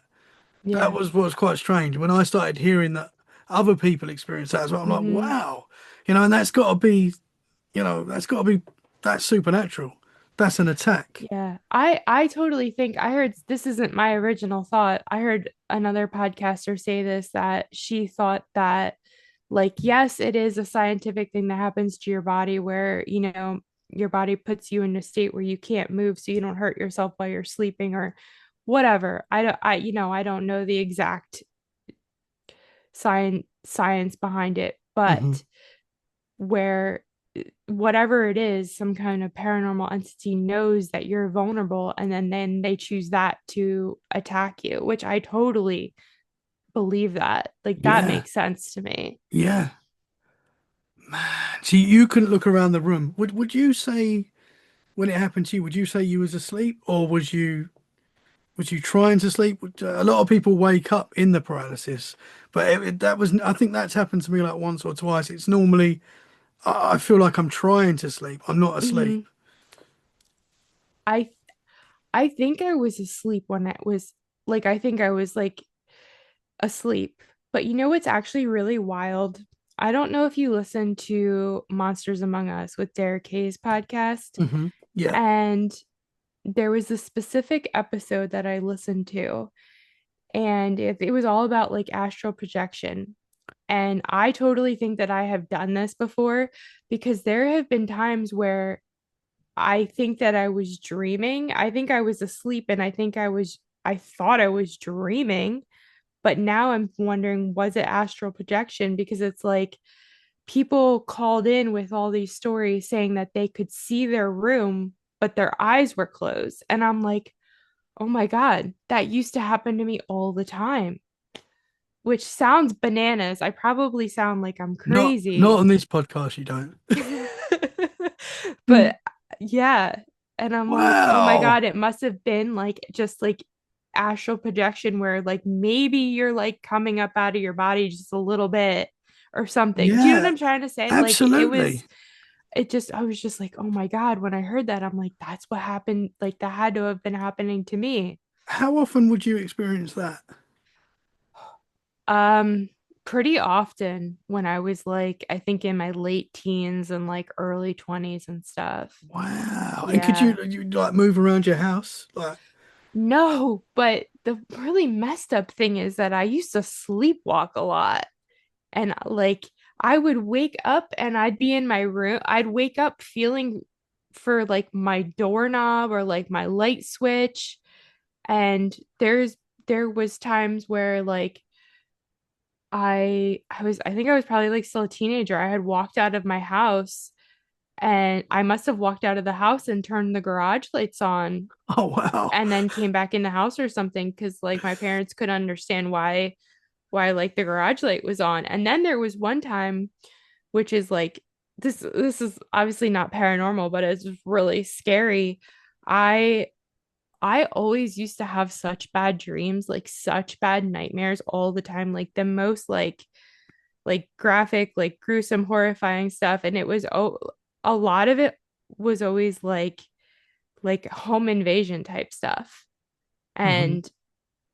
That Yeah. was what was quite strange when I started hearing that other people experience that as well. I'm like, Hmm. wow, and that's got to be that's supernatural. That's an attack. Yeah, I totally think I heard this isn't my original thought. I heard another podcaster say this that she thought that like yes, it is a scientific thing that happens to your body where, your body puts you in a state where you can't move so you don't hurt yourself while you're sleeping or whatever. I don't know the exact science behind it, Hmm. but where whatever it is, some kind of paranormal entity knows that you're vulnerable and then they choose that to attack you, which I totally believe that. Like that Yeah, makes sense to me. yeah, man. See, you couldn't look around the room. Would you say when it happened to you? Would you say you was asleep, or was you trying to sleep? A lot of people wake up in the paralysis, but that was I think that's happened to me like once or twice. It's normally I feel like I'm trying to sleep. I'm not asleep. Hmm. I I think I was asleep when it was like I think I was like asleep. But you know what's actually really wild? I don't know if you listen to Monsters Among Us with Derek Hayes podcast. Hmm. Yeah. And there was a specific episode that I listened to, and it was all about like astral projection. And I totally think that I have done this before because there have been times where I think that I was dreaming. I think I was asleep and I thought I was dreaming, but now I'm wondering, was it astral projection? Because it's like people called in with all these stories saying that they could see their room, but their eyes were closed. And I'm like, oh my God, that used to happen to me all the time, which sounds bananas. I probably sound like I'm Not crazy. on this podcast, you don't. But yeah. And I'm like, oh my Wow. God, it must have been like just like astral projection where like maybe you're like coming up out of your body just a little bit or something. Do you know what Yeah, I'm trying to say? Like it was absolutely. it just, I was just like, oh my God, when I heard that, I'm like, that's what happened. Like that had to have been happening to me. How often would you experience that? Um, Pretty often when I was like, I think in my late teens and like early 20s and stuff. Wow. And could Yeah. you like move around your house? Like, No, but the really messed up thing is that I used to sleepwalk a lot. And like I would wake up and I'd be in my room. I'd wake up feeling for like my doorknob or like my light switch. And there was times where like I think I was probably like still a teenager. I had walked out of my house and I must have walked out of the house and turned the garage lights on oh wow. and then came back in the house or something because like my parents couldn't understand why like the garage light was on. And then there was one time which is like this is obviously not paranormal, but it's really scary. I I always used to have such bad dreams, like such bad nightmares all the time, like the most like graphic, like gruesome, horrifying stuff. And it was a lot of it was always like home invasion type stuff. Hmm. And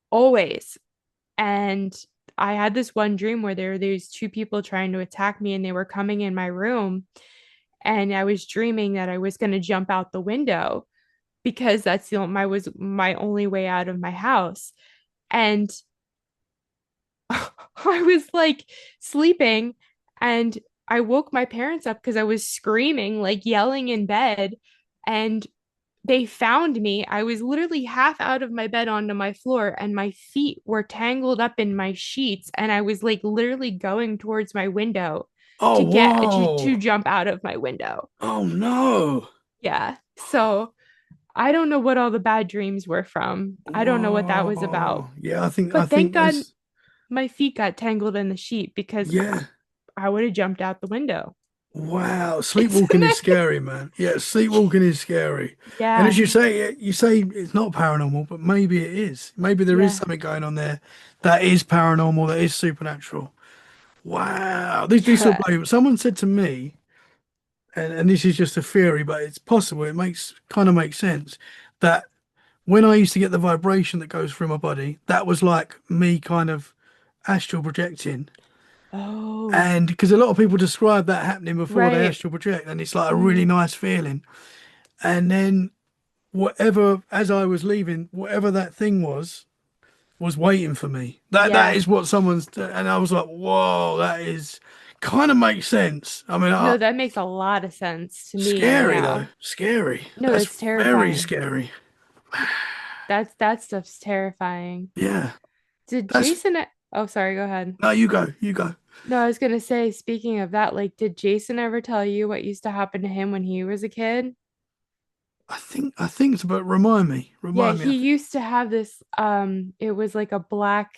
always. And I had this one dream where there were these two people trying to attack me and they were coming in my room. And I was dreaming that I was going to jump out the window because that's my only way out of my house. And I was like sleeping and I woke my parents up because I was screaming, like yelling in bed. And they found me. I was literally half out of my bed onto my floor, and my feet were tangled up in my sheets. And I was like literally going towards my window Oh to get to whoa. jump out of my window. Oh no. Yeah. So I don't know what all the bad dreams were from. I don't know what that was about. Whoa. Yeah, I But think thank God there's my feet got tangled in the sheet because yeah. I would have jumped out the window. Wow, Isn't sleepwalking is it? scary, man. Yeah, sleepwalking is scary. And as Yeah. you say it's not paranormal, but maybe it is. Maybe there is Yeah. something going on there that is paranormal, that is supernatural. Wow, this will Yeah. blow you. Someone said to me, and this is just a theory, but it's possible. It makes kind of makes sense that when I used to get the vibration that goes through my body, that was like me kind of astral projecting. Oh, And because a lot of people describe that happening before they right. astral project, and it's like a really Mhm. nice feeling. And then whatever, as I was leaving, whatever that thing was waiting for me. That Yeah. is what and I was like, whoa, that is kind of makes sense. I mean, No, that makes a lot of sense to me scary though, now. scary. No, That's it's very terrifying. scary. That stuff's terrifying. Yeah, Did that's Jason Oh, sorry, go ahead. no, you go, you go. No, I was gonna say, speaking of that, like, did Jason ever tell you what used to happen to him when he was a kid? I think it's but Yeah, remind me. I he think, used to have this, it was like a black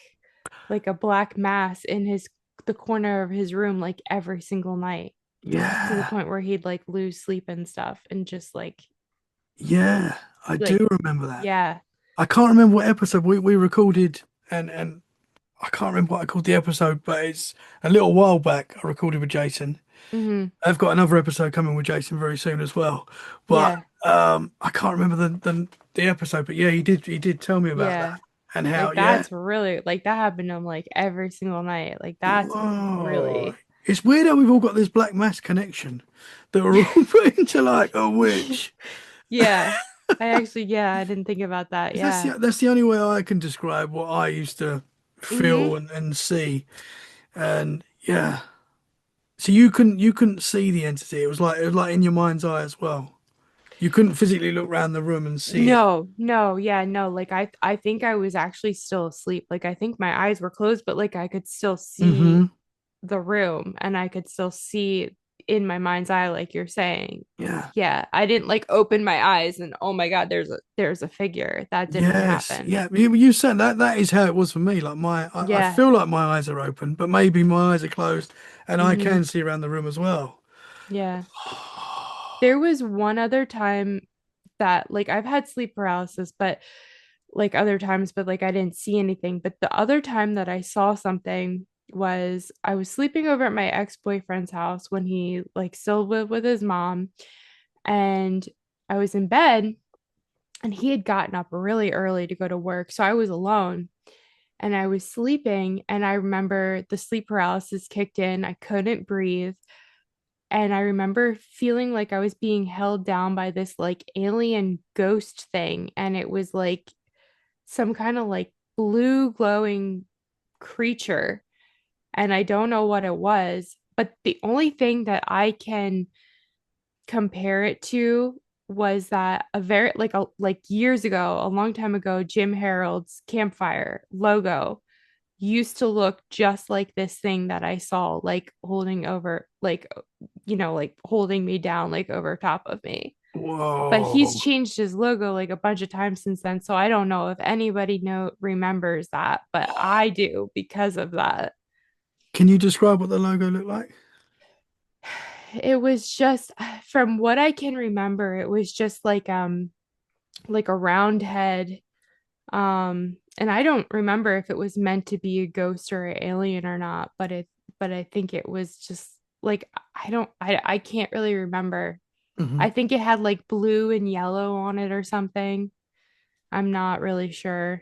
mass in the corner of his room, like every single night, to the yeah, point where he'd like lose sleep and stuff and just yeah, I like, do remember that. yeah. I can't remember what episode we recorded, and I can't remember what I called the episode, but it's a little while back. I recorded with Jason. Hmm. I've got another episode coming with Jason very soon as well, but Yeah. I can't remember the episode. But yeah, he did tell me about that Yeah. and how Like yeah. that's really like that happened to him like every single night. Like that's Whoa. really It's weird how we've all got this black mass connection that we're all put into like a witch. yeah. I didn't think about that. 'Cause Yeah. that's the only way I can describe what I used to Hmm. feel and see. And yeah. So you couldn't see the entity. It was like in your mind's eye as well. You couldn't physically look around the room and see it. No, no, yeah, no. Like I think I was actually still asleep. Like I think my eyes were closed, but like I could still see Hmm. the room and I could still see in my mind's eye, like you're saying. Yeah. Yeah, I didn't like open my eyes and oh my God, there's a figure. That didn't Yes. happen. Yeah. You said that is how it was for me. Like I Yeah. feel like my eyes are open, but maybe my eyes are closed and I Hmm. can see around the room as well. Yeah. There was one other time that like I've had sleep paralysis, but like other times, but like I didn't see anything. But the other time that I saw something, was I was sleeping over at my ex-boyfriend's house when he like still lived with his mom, and I was in bed and he had gotten up really early to go to work. So I was alone and I was sleeping, and I remember the sleep paralysis kicked in. I couldn't breathe. And I remember feeling like I was being held down by this like alien ghost thing. And it was like some kind of like blue glowing creature. And I don't know what it was. But the only thing that I can compare it to was that a very like years ago, a long time ago, Jim Harold's campfire logo used to look just like this thing that I saw, like holding over, like, like holding me down, like over top of me. But he's Whoa. changed his logo like a bunch of times since then. So I don't know if anybody remembers that, but I do because of that. Can you describe what the logo looked like? It was just from what I can remember, it was just like a round head. And I don't remember if it was meant to be a ghost or an alien or not, but I think it was just like I can't really remember. Hmm. I think it had like blue and yellow on it or something. I'm not really sure.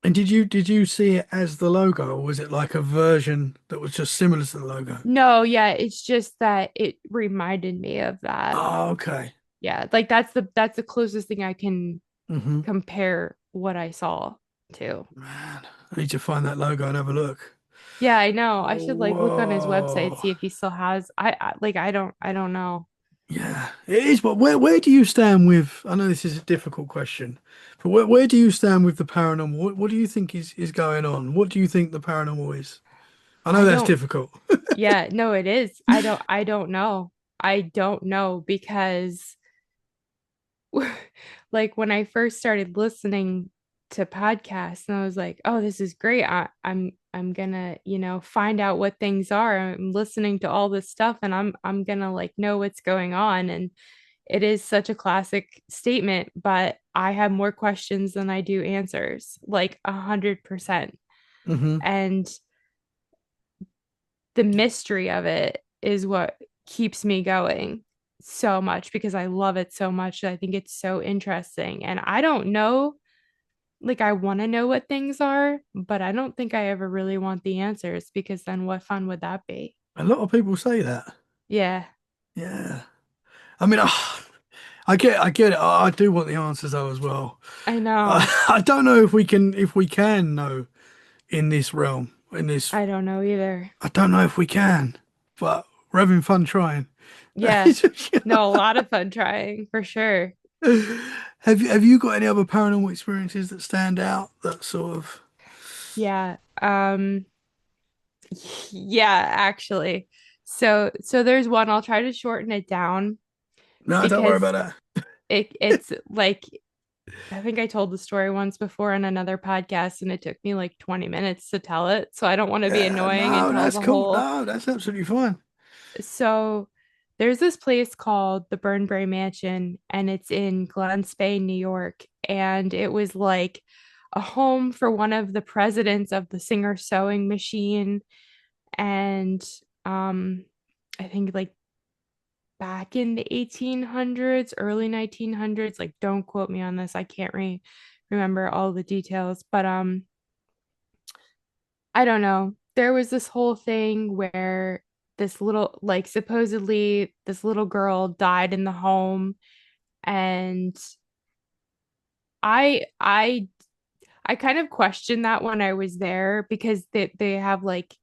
And did you see it as the logo, or was it like a version that was just similar to the logo? No, yeah, it's just that it reminded me of that. Oh, okay. Yeah, like that's the closest thing I can Hmm. compare what I saw to. Man, I need to find that logo and have a look. Yeah, I know. I should like look on his website, Whoa. see if he still has. I don't know. Yeah, it is. But where do you stand with? I know this is a difficult question, but where do you stand with the paranormal? What do you think is going on? What do you think the paranormal is? I know I that's don't. difficult. Yeah, no, it is. I don't know. I don't know because like when I first started listening to podcasts and I was like, "Oh, this is great. I'm gonna, find out what things are. I'm listening to all this stuff and I'm gonna like know what's going on." And it is such a classic statement, but I have more questions than I do answers, like 100%. Hmm. And the mystery of it is what keeps me going so much because I love it so much. I think it's so interesting. And I don't know, like, I want to know what things are, but I don't think I ever really want the answers because then what fun would that be? A lot of people say that. Yeah, Yeah. I mean, I get it. I do want the answers though as well. I know. I don't know if we can know in this realm. In this, I don't know either. I don't know if we can, but we're having fun trying. Yeah, no, a lot of fun trying for sure. Have you got any other paranormal experiences that stand out? That sort of. Yeah. Yeah, actually. So there's one, I'll try to shorten it down No, don't worry because about that. it's like I think I told the story once before on another podcast and it took me like 20 minutes to tell it. So I don't want to be Yeah, annoying and no, tell that's the cool. whole. No, that's absolutely fine. So there's this place called the Burnbury Mansion and it's in Glen Spain, New York. And it was like a home for one of the presidents of the Singer Sewing Machine. And um, I think like back in the 1800s, early 1900s, like don't quote me on this. I can't remember all the details, but I don't know. There was this whole thing where this little like supposedly this little girl died in the home and I I I kind of questioned that when I was there because they have like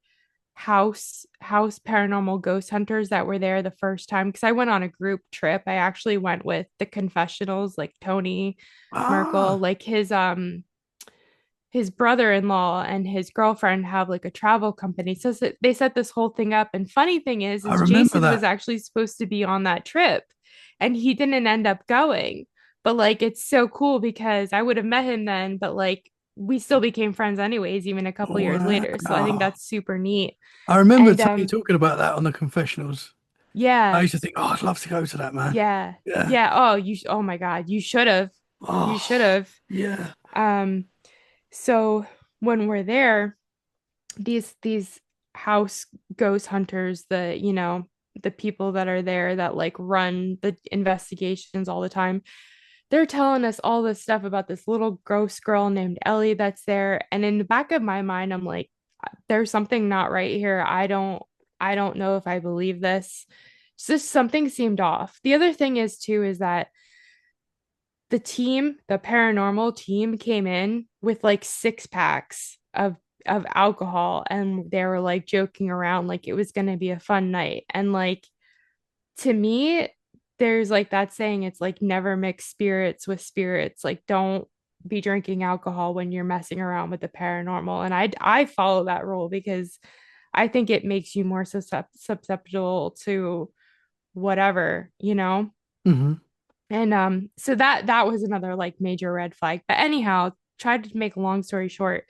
house paranormal ghost hunters that were there the first time because I went on a group trip. I actually went with the Confessionals, like Tony Merkel, Ah, like his brother-in-law and his girlfriend have like a travel company. So they set this whole thing up. And funny thing I is remember Jason was that. actually supposed to be on that trip and he didn't end up going. But like it's so cool because I would have met him then, but like we still became friends anyways, even a couple years later. So I think Wow. that's super neat. I remember And Tony talking about that on the confessionals. I yeah, used to think, oh, I'd love to go to that, man. yeah, Yeah. yeah. Oh, oh my God, you should have. You should Oh, have. yeah. Um, so when we're there, these house ghost hunters, the people that are there that like run the investigations all the time. They're telling us all this stuff about this little ghost girl named Ellie that's there. And in the back of my mind, I'm like, there's something not right here. I don't know if I believe this. It's just something seemed off. The other thing is too is that the paranormal team came in with like six packs of alcohol, and they were like joking around like it was going to be a fun night. And like, to me, there's like that saying, it's like never mix spirits with spirits. Like, don't be drinking alcohol when you're messing around with the paranormal. And I follow that rule because I think it makes you more susceptible to whatever. Hmm. And so that was another like major red flag. But anyhow, tried to make a long story short,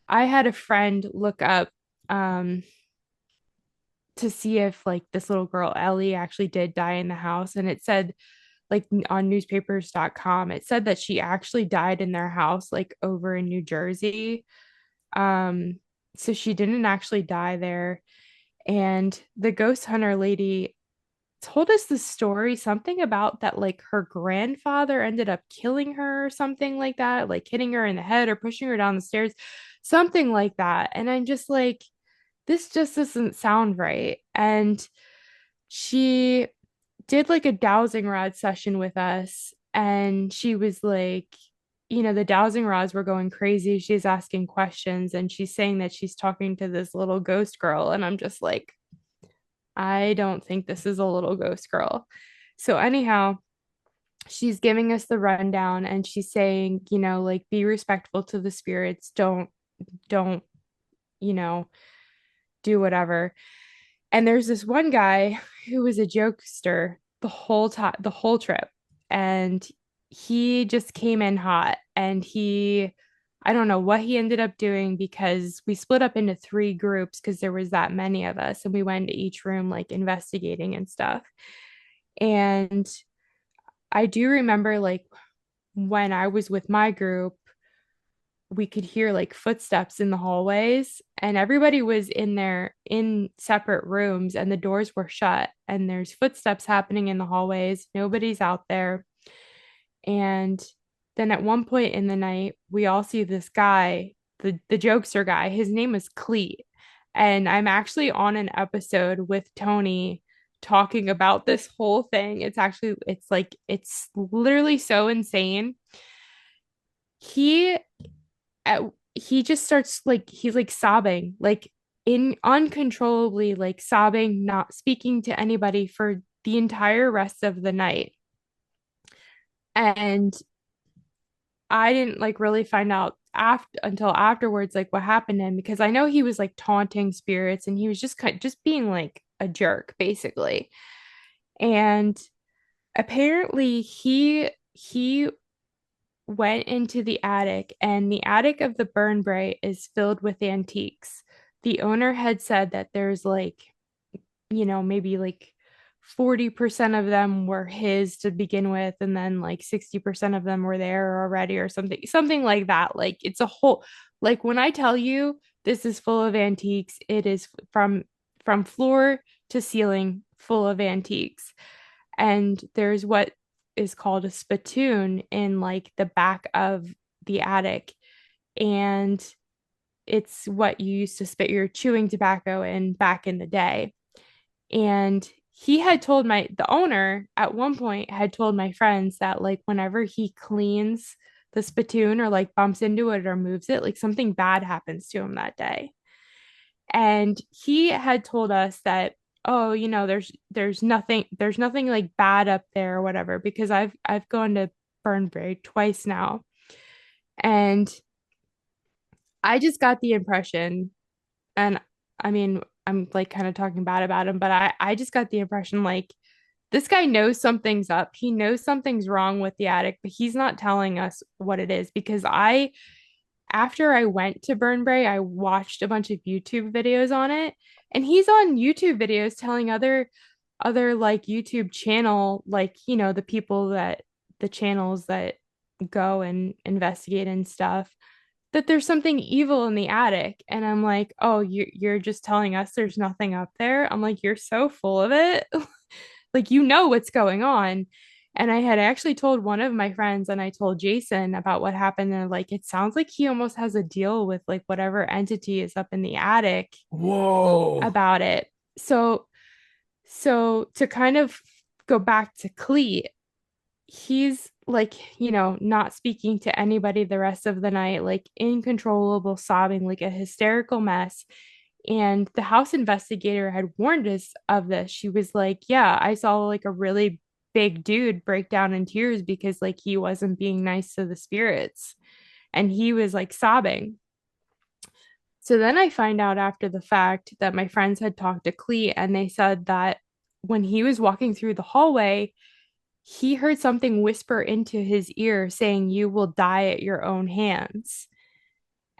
I had a friend look up um to see if like this little girl Ellie actually did die in the house, and it said like on newspapers.com, it said that she actually died in their house like over in New Jersey. Um so she didn't actually die there. And the ghost hunter lady told us the story, something about that like her grandfather ended up killing her or something like that, like hitting her in the head or pushing her down the stairs, something like that. And I'm just like, this just doesn't sound right. And she did like a dowsing rod session with us, and she was like, the dowsing rods were going crazy. She's asking questions and she's saying that she's talking to this little ghost girl. And I'm just like, I don't think this is a little ghost girl. So, anyhow, she's giving us the rundown and she's saying, like, be respectful to the spirits. Don't, you know, do whatever. And there's this one guy who was a jokester the whole time, the whole trip. And he just came in hot, and I don't know what he ended up doing, because we split up into three groups because there was that many of us, and we went into each room like investigating and stuff. And I do remember like when I was with my group, we could hear like footsteps in the hallways, and everybody was in there in separate rooms and the doors were shut, and there's footsteps happening in the hallways. Nobody's out there. And then at one point in the night, we all see this guy, the jokester guy. His name is Cleet. And I'm actually on an episode with Tony talking about this whole thing. It's literally so insane. He he just starts like, he's like sobbing, like in uncontrollably, like sobbing, not speaking to anybody for the entire rest of the night. And I didn't like really find out until afterwards like what happened to him, because I know he was like taunting spirits and he was just being like a jerk basically. And apparently he went into the attic, and the attic of the burn bray is filled with antiques. The owner had said that there's like, maybe like 40% of them were his to begin with, and then like 60% of them were there already, or something like that. Like, it's a whole, like, when I tell you this is full of antiques, it is from floor to ceiling full of antiques. And there's what is called a spittoon in like the back of the attic, and it's what you used to spit your chewing tobacco in back in the day. And the owner at one point had told my friends that like whenever he cleans the spittoon or like bumps into it or moves it, like something bad happens to him that day. And he had told us that, oh, there's nothing like bad up there or whatever, because I've gone to Burnbury twice now. And I just got the impression, and I mean, I'm like kind of talking bad about him, but I just got the impression like this guy knows something's up. He knows something's wrong with the attic, but he's not telling us what it is. Because after I went to Burnbrae, I watched a bunch of YouTube videos on it, and he's on YouTube videos telling other like YouTube channel, like, the people that the channels that go and investigate and stuff. that there's something evil in the attic. And I'm like, oh, you're just telling us there's nothing up there? I'm like, you're so full of it. Like, you know what's going on. And I had actually told one of my friends and I told Jason about what happened. And like, it sounds like he almost has a deal with like whatever entity is up in the attic Whoa. about it. So, so to kind of go back to Cleet, he's like, not speaking to anybody the rest of the night, like uncontrollable sobbing, like a hysterical mess. And the house investigator had warned us of this. She was like, yeah, I saw like a really big dude break down in tears because like he wasn't being nice to the spirits. And he was like sobbing. So then I find out after the fact that my friends had talked to Clee and they said that when he was walking through the hallway, he heard something whisper into his ear saying, "You will die at your own hands."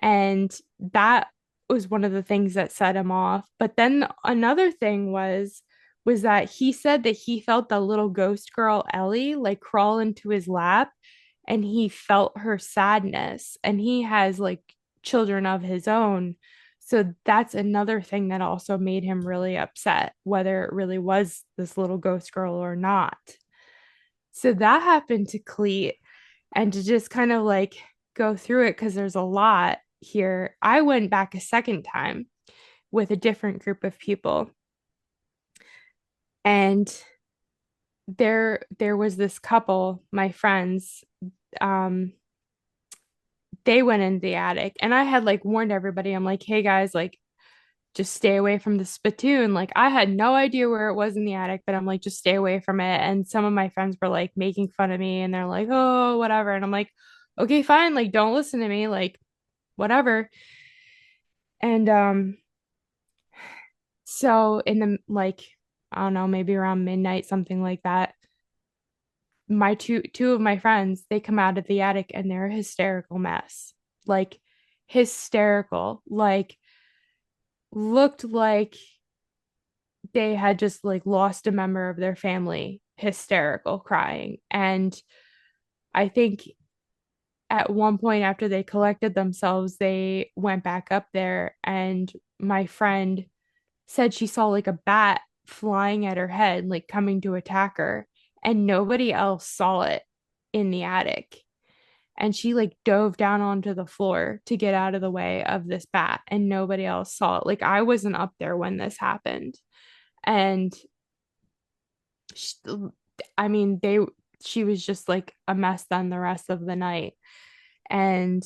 And that was one of the things that set him off. But then another thing was that he said that he felt the little ghost girl Ellie like crawl into his lap and he felt her sadness and he has like children of his own. So that's another thing that also made him really upset, whether it really was this little ghost girl or not. So that happened to Cleet. And to just kind of like go through it, because there's a lot here, I went back a second time with a different group of people. And there was this couple, my friends, um, they went in the attic and I had like warned everybody, I'm like, hey guys, like just stay away from the spittoon. Like I had no idea where it was in the attic, but I'm like, just stay away from it. And some of my friends were like making fun of me and they're like, oh, whatever. And I'm like, okay, fine. Like, don't listen to me. Like, whatever. And so in the like, I don't know, maybe around midnight, something like that, my two of my friends, they come out of the attic and they're a hysterical mess. Like hysterical. Like looked like they had just like lost a member of their family, hysterical crying. And I think at one point after they collected themselves, they went back up there and my friend said she saw like a bat flying at her head, like coming to attack her, and nobody else saw it in the attic. And she like dove down onto the floor to get out of the way of this bat, and nobody else saw it. Like I wasn't up there when this happened. And she, I mean, she was just like a mess then the rest of the night. And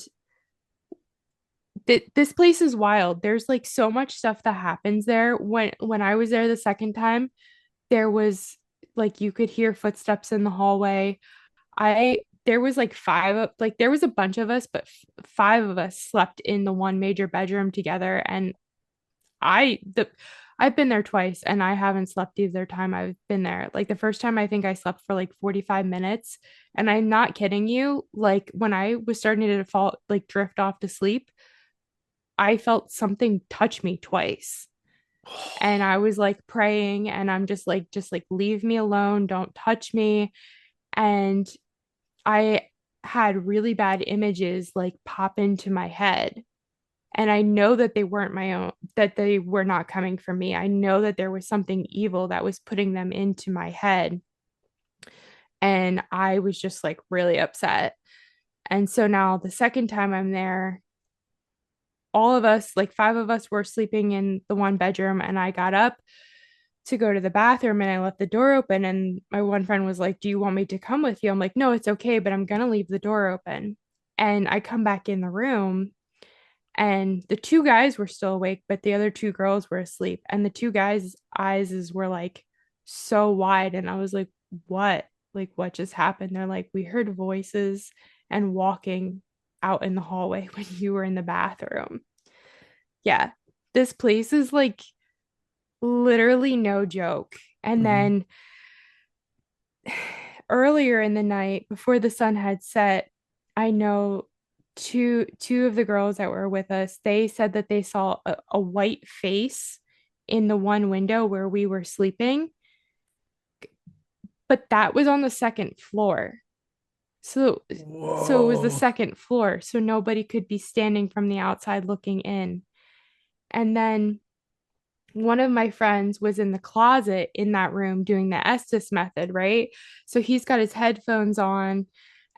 this place is wild. There's like so much stuff that happens there. When I was there the second time, there was like you could hear footsteps in the hallway. I There was like like there was a bunch of us, but five of us slept in the one major bedroom together. And I've been there twice and I haven't slept either time I've been there. Like the first time I think I slept for like 45 minutes. And I'm not kidding you. Like when I was starting to fall, like drift off to sleep, I felt something touch me twice. And I was like praying and I'm just like leave me alone, don't touch me. And I had really bad images like pop into my head. And I know that they weren't my own, that they were not coming from me. I know that there was something evil that was putting them into my head. And I was just like really upset. And so now the second time I'm there, all of us, like five of us, were sleeping in the one bedroom. And I got up to go to the bathroom and I left the door open. And my one friend was like, "Do you want me to come with you?" I'm like, "No, it's okay, but I'm going to leave the door open." And I come back in the room and the two guys were still awake, but the other two girls were asleep. And the two guys' eyes were like so wide. And I was like, "What? Like, what just happened?" They're like, "We heard voices and walking out in the hallway when you were in the bathroom." Yeah, this place is like literally no joke. And Mhm. then earlier in the night, before the sun had set, I know two of the girls that were with us, they said that they saw a white face in the one window where we were sleeping, but that was on the second floor. So so it was the Whoa. second floor, so nobody could be standing from the outside looking in. And then one of my friends was in the closet in that room doing the Estes method, right? So he's got his headphones on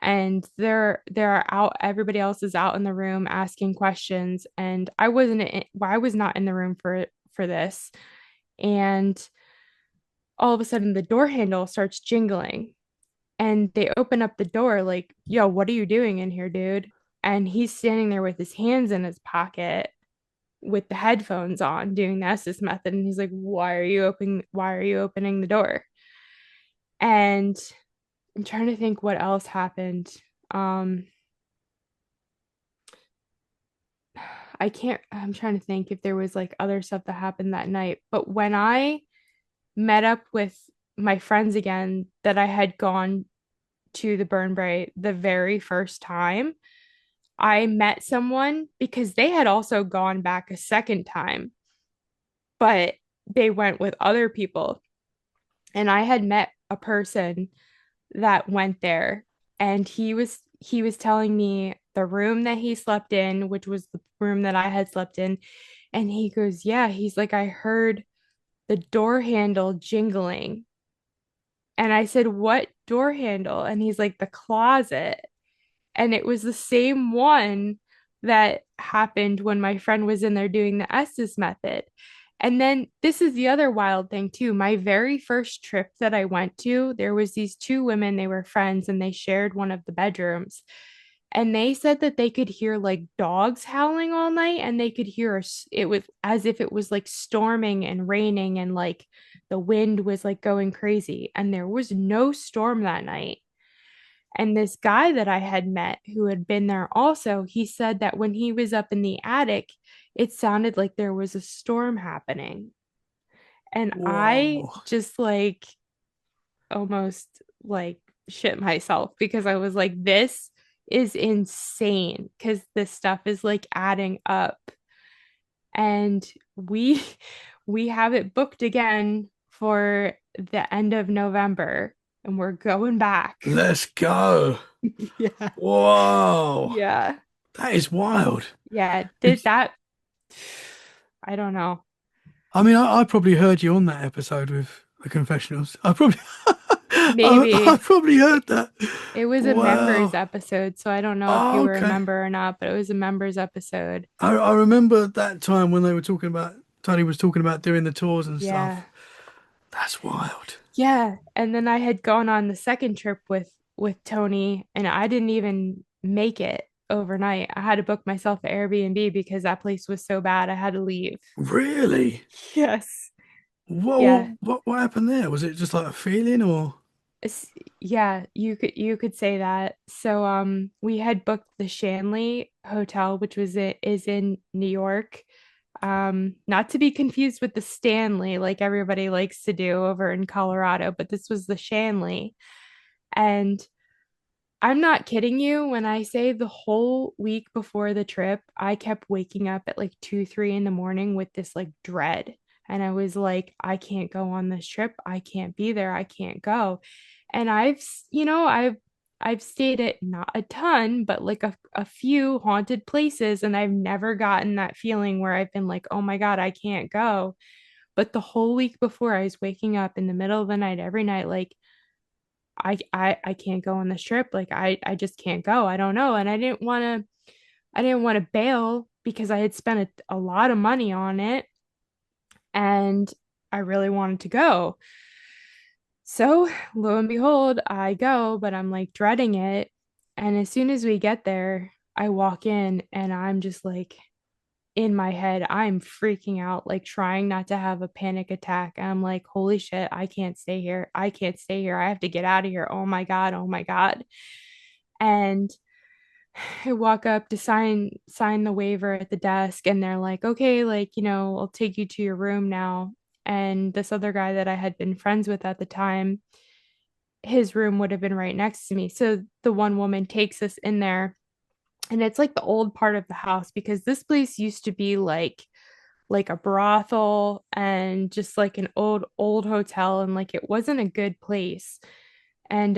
and they're out, everybody else is out in the room asking questions. And I was not in the room for this. And all of a sudden the door handle starts jingling and they open up the door like, yo, what are you doing in here, dude? And he's standing there with his hands in his pocket with the headphones on doing the Estes method. And he's like, why are you opening the door? And I'm trying to think what else happened. Um, I'm trying to think if there was like other stuff that happened that night. But when I met up with my friends again that I had gone to the Burn Bright the very first time, I met someone because they had also gone back a second time, but they went with other people. And I had met a person that went there and he was telling me the room that he slept in, which was the room that I had slept in, and he goes, "Yeah, he's like I heard the door handle jingling." And I said, "What door handle?" And he's like, "The closet." And it was the same one that happened when my friend was in there doing the Estes method. And then this is the other wild thing too. My very first trip that I went to, there was these two women, they were friends and they shared one of the bedrooms. And they said that they could hear like dogs howling all night and they could hear it was as if it was like storming and raining and like the wind was like going crazy. And there was no storm that night. And this guy that I had met who had been there also, he said that when he was up in the attic, it sounded like there was a storm happening. And I Whoa. just like almost like shit myself because I was like, this is insane because this stuff is like adding up. And we we have it booked again for the end of November and we're going back. Let's go. Yeah. Whoa. Yeah. That is wild. Yeah, did It's, that. I don't know. I mean, I probably heard you on that episode with the Confessionals. I probably, I Maybe probably it, heard that. it was a members Wow. episode, so I don't know if you Oh, were a okay. member or not, but it was a members episode. I remember that time when they were talking about, Tony was talking about doing the tours and Yeah. stuff. That's wild. Yeah, and then I had gone on the second trip with Tony and I didn't even make it overnight. I had to book myself an Airbnb because that place was so bad I had to leave. Really? Yes. What, Yeah. what happened there? Was it just like a feeling or? It's- yeah, you could say that. So we had booked the Shanley Hotel, which is in New York. Not to be confused with the Stanley like everybody likes to do over in Colorado, but this was the Shanley. And I'm not kidding you when I say the whole week before the trip, I kept waking up at like 2, 3 in the morning with this like dread. And I was like, I can't go on this trip. I can't be there. I can't go. And I've stayed at not a ton, but like a few haunted places, and I've never gotten that feeling where I've been like, oh my God, I can't go. But the whole week before, I was waking up in the middle of the night every night, like I can't go on this trip. Like I just can't go. I don't know. And I didn't want to bail because I had spent a lot of money on it and I really wanted to go. So lo and behold, I go, but I'm like dreading it. And as soon as we get there, I walk in and I'm just like in my head, I'm freaking out, like trying not to have a panic attack. And I'm like, holy shit, I can't stay here. I can't stay here. I have to get out of here. Oh my God. Oh my God. And I walk up to sign the waiver at the desk and they're like, okay, like, I'll take you to your room now. And this other guy that I had been friends with at the time, his room would have been right next to me. So the one woman takes us in there and it's like the old part of the house because this place used to be like a brothel and just like an old hotel and like it wasn't a good place. And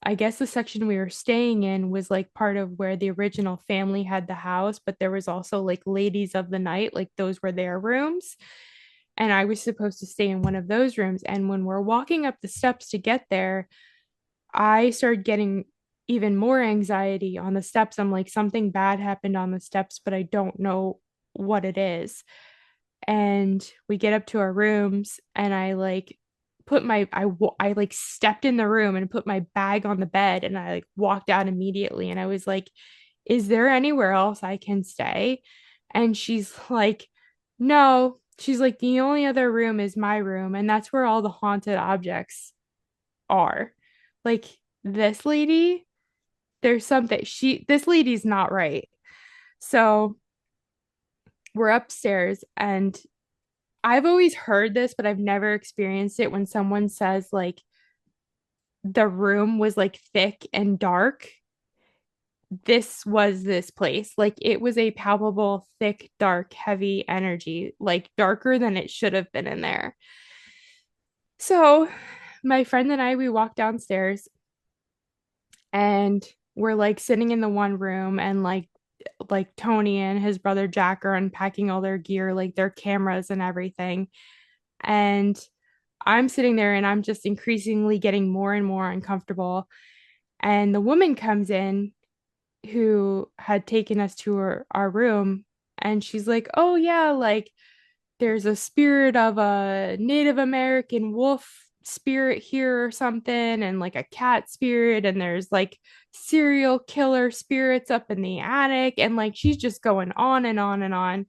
I guess the section we were staying in was like part of where the original family had the house, but there was also like ladies of the night, like those were their rooms. And I was supposed to stay in one of those rooms. And when we're walking up the steps to get there, I started getting even more anxiety on the steps. I'm like, something bad happened on the steps, but I don't know what it is. And we get up to our rooms, and I like put my I like stepped in the room and put my bag on the bed, and I like walked out immediately, and I was like, is there anywhere else I can stay? And she's like, no. She's like, the only other room is my room, and that's where all the haunted objects are. Like, this lady, there's something, this lady's not right. So we're upstairs, and I've always heard this, but I've never experienced it when someone says like the room was like thick and dark. This was this place. Like it was a palpable, thick, dark, heavy energy, like darker than it should have been in there. So my friend and I, we walked downstairs, and we're like sitting in the one room, and like Tony and his brother Jack are unpacking all their gear, like their cameras and everything. And I'm sitting there, and I'm just increasingly getting more and more uncomfortable. And the woman comes in who had taken us to our room, and she's like, oh yeah, like there's a spirit of a Native American wolf spirit here or something, and like a cat spirit, and there's like serial killer spirits up in the attic, and like she's just going on and on and on.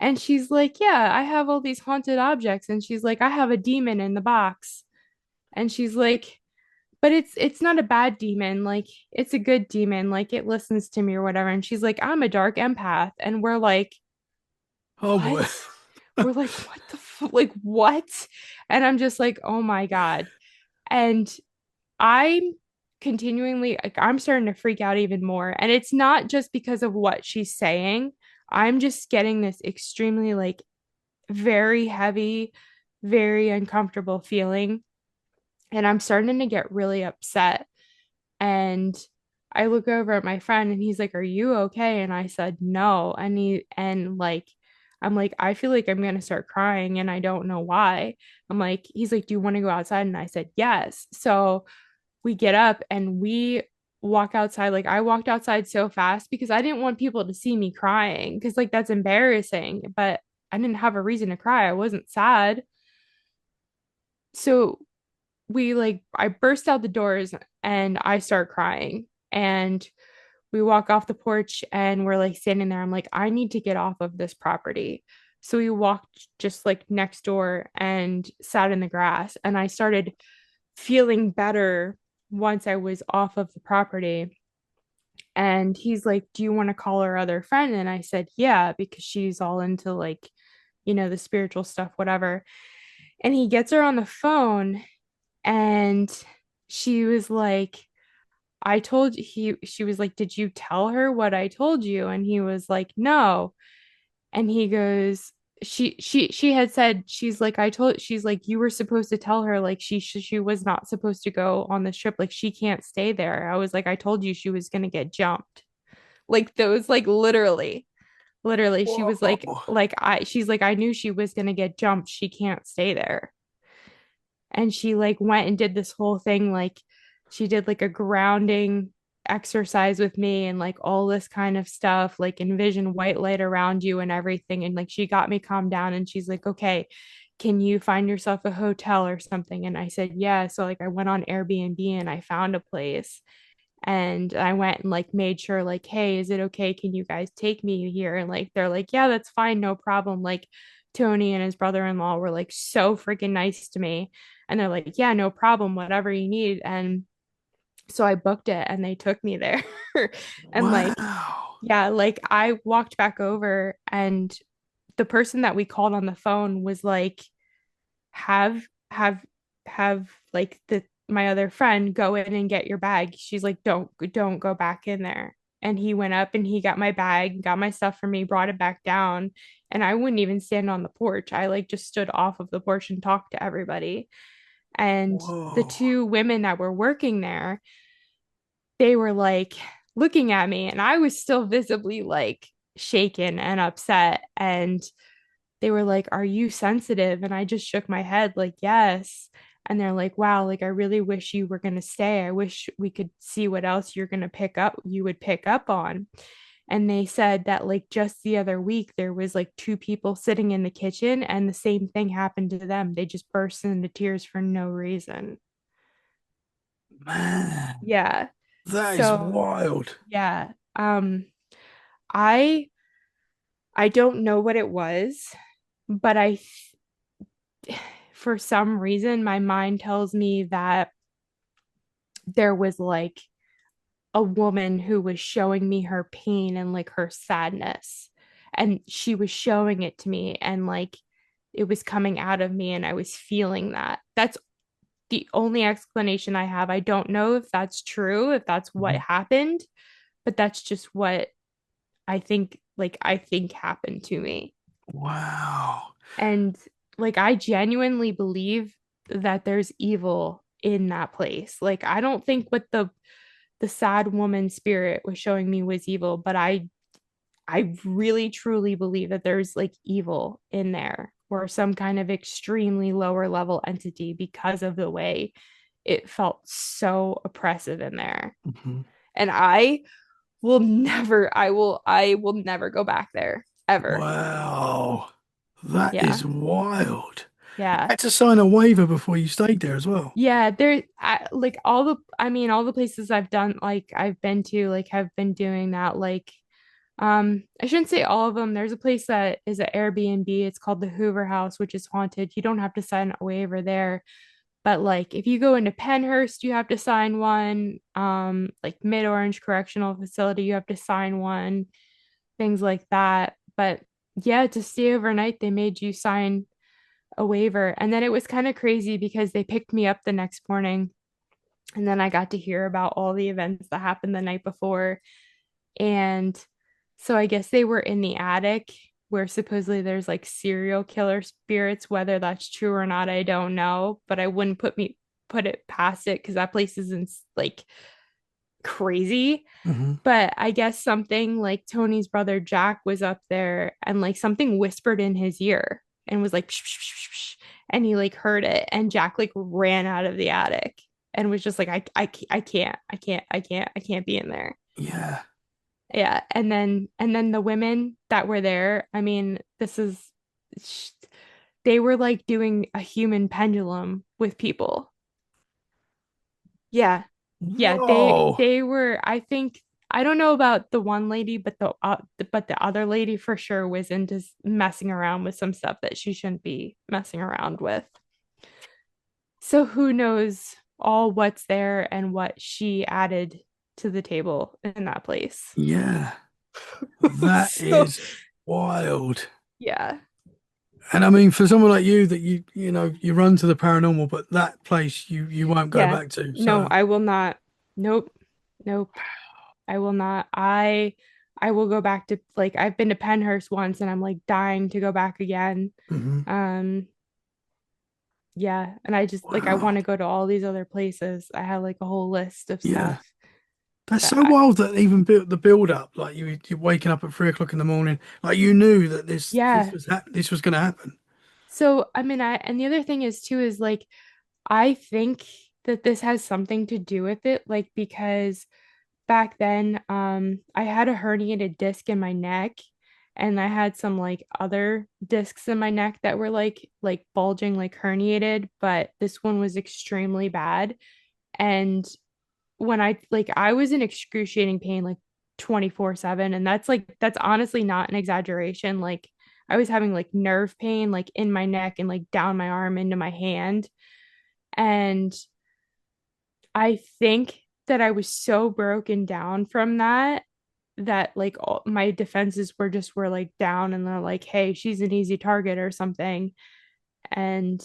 And she's like, yeah, I have all these haunted objects, and she's like, I have a demon in the box. And she's like, but it's not a bad demon, like it's a good demon, like it listens to me or whatever. And she's like, I'm a dark empath. And we're like, Oh boy. what? We're like, what the like what? And I'm just like, oh my God. And I'm continually like, I'm starting to freak out even more. And it's not just because of what she's saying. I'm just getting this extremely like very heavy, very uncomfortable feeling. And I'm starting to get really upset. And I look over at my friend, and he's like, are you okay? And I said, no. And like, I'm like, I feel like I'm going to start crying, and I don't know why. I'm like, he's like, do you want to go outside? And I said, yes. So we get up and we walk outside. Like, I walked outside so fast because I didn't want people to see me crying, because like that's embarrassing. But I didn't have a reason to cry. I wasn't sad. So we like, I burst out the doors, and I start crying. And we walk off the porch, and we're like standing there. I'm like, I need to get off of this property. So we walked just like next door and sat in the grass. And I started feeling better once I was off of the property. And he's like, do you want to call our other friend? And I said, yeah, because she's all into like, the spiritual stuff, whatever. And he gets her on the phone, and she was like, she was like, did you tell her what I told you? And he was like, no. And he goes, she had said, she's like, you were supposed to tell her, like she was not supposed to go on this trip, like she can't stay there. I was like, I told you she was gonna get jumped. Like those, like literally, she was Whoa. she's like, I knew she was gonna get jumped. She can't stay there. And she like went and did this whole thing, like she did like a grounding exercise with me, and like all this kind of stuff, like envision white light around you and everything. And like she got me calmed down, and she's like, okay, can you find yourself a hotel or something? And I said, yeah. So like I went on Airbnb, and I found a place, and I went and like made sure, like, hey, is it okay, can you guys take me here? And like they're like, yeah, that's fine, no problem. Like Tony and his brother-in-law were like so freaking nice to me, and they're like, yeah, no problem, whatever you need. And so I booked it, and they took me there. And like, Wow. yeah, like I walked back over, and the person that we called on the phone was like, have have have like the my other friend go in and get your bag. She's like, don't go back in there. And he went up, and he got my bag, got my stuff for me, brought it back down. And I wouldn't even stand on the porch. I like just stood off of the porch and talked to everybody. And the Whoa. two women that were working there, they were like looking at me, and I was still visibly like shaken and upset. And they were like, "Are you sensitive?" And I just shook my head, like, "Yes." And they're like, "Wow, like, I really wish you were going to stay. I wish we could see what else you're going to pick up, you would pick up on." And they said that, like, just the other week, there was like two people sitting in the kitchen, and the same thing happened to them. They just burst into tears for no reason. Man, Yeah. that is So, wild. yeah. I I don't know what it was, but for some reason, my mind tells me that there was like a woman who was showing me her pain and like her sadness. And she was showing it to me, and like it was coming out of me, and I was feeling that. That's the only explanation I have. I don't know if that's true, if that's what Mhm. happened, but that's just what I think happened to me. Wow. And like I genuinely believe that there's evil in that place. Like I don't think what the sad woman spirit was showing me was evil, but I really truly believe that there's like evil in there, or some kind of extremely lower level entity, because of the way it felt so oppressive in there. Mhm. And I will never go back there ever. Wow. That is Yeah. wild. You Yeah. had to sign a waiver before you stayed there as well. Yeah, like all the places I've done, like I've been to, like have been doing that. Like, I shouldn't say all of them. There's a place that is an Airbnb. It's called the Hoover House, which is haunted. You don't have to sign a waiver there. But like if you go into Penhurst, you have to sign one. Like Mid Orange Correctional Facility, you have to sign one, things like that. But yeah, to stay overnight, they made you sign a waiver. And then it was kind of crazy because they picked me up the next morning, and then I got to hear about all the events that happened the night before. And so I guess they were in the attic where supposedly there's like serial killer spirits. Whether that's true or not, I don't know, but I wouldn't put it past it because that place isn't like crazy. Hmm. But I guess something like Tony's brother Jack was up there, and like something whispered in his ear and was like, psh, psh, psh, psh, and he like heard it. And Jack like ran out of the attic and was just like, I can't be in there. Yeah. Yeah. And then the women that were there, I mean, they were like doing a human pendulum with people. Yeah. Yeah, Whoa. they were, I think, I don't know about the one lady, but the other lady for sure was into messing around with some stuff that she shouldn't be messing around with. So who knows all what's there and what she added to the table in that place. Yeah. That So is wild. yeah. And I mean, for someone like you that you run to the paranormal, but that place you won't go Yeah. back to. No, So, I will not. Nope. Nope. I will not. I will go back to, like, I've been to Penhurst once, and I'm like dying to go back again. mhm. Um, yeah, and I just like I Wow. want to go to all these other places. I have like a whole list of Yeah. stuff That's that so wild that even built the build up, like you're waking up at 3 o'clock in the morning, like you knew that yeah. this was going to happen. So I mean, I and the other thing is too is like I think that this has something to do with it, like because back then, I had a herniated disc in my neck, and I had some like other discs in my neck that were like bulging, like herniated, but this one was extremely bad. And when I was in excruciating pain like 24/7, and that's honestly not an exaggeration. Like I was having like nerve pain like in my neck and like down my arm into my hand. And I think that I was so broken down from that like all my defenses were like down, and they're like, hey, she's an easy target or something. And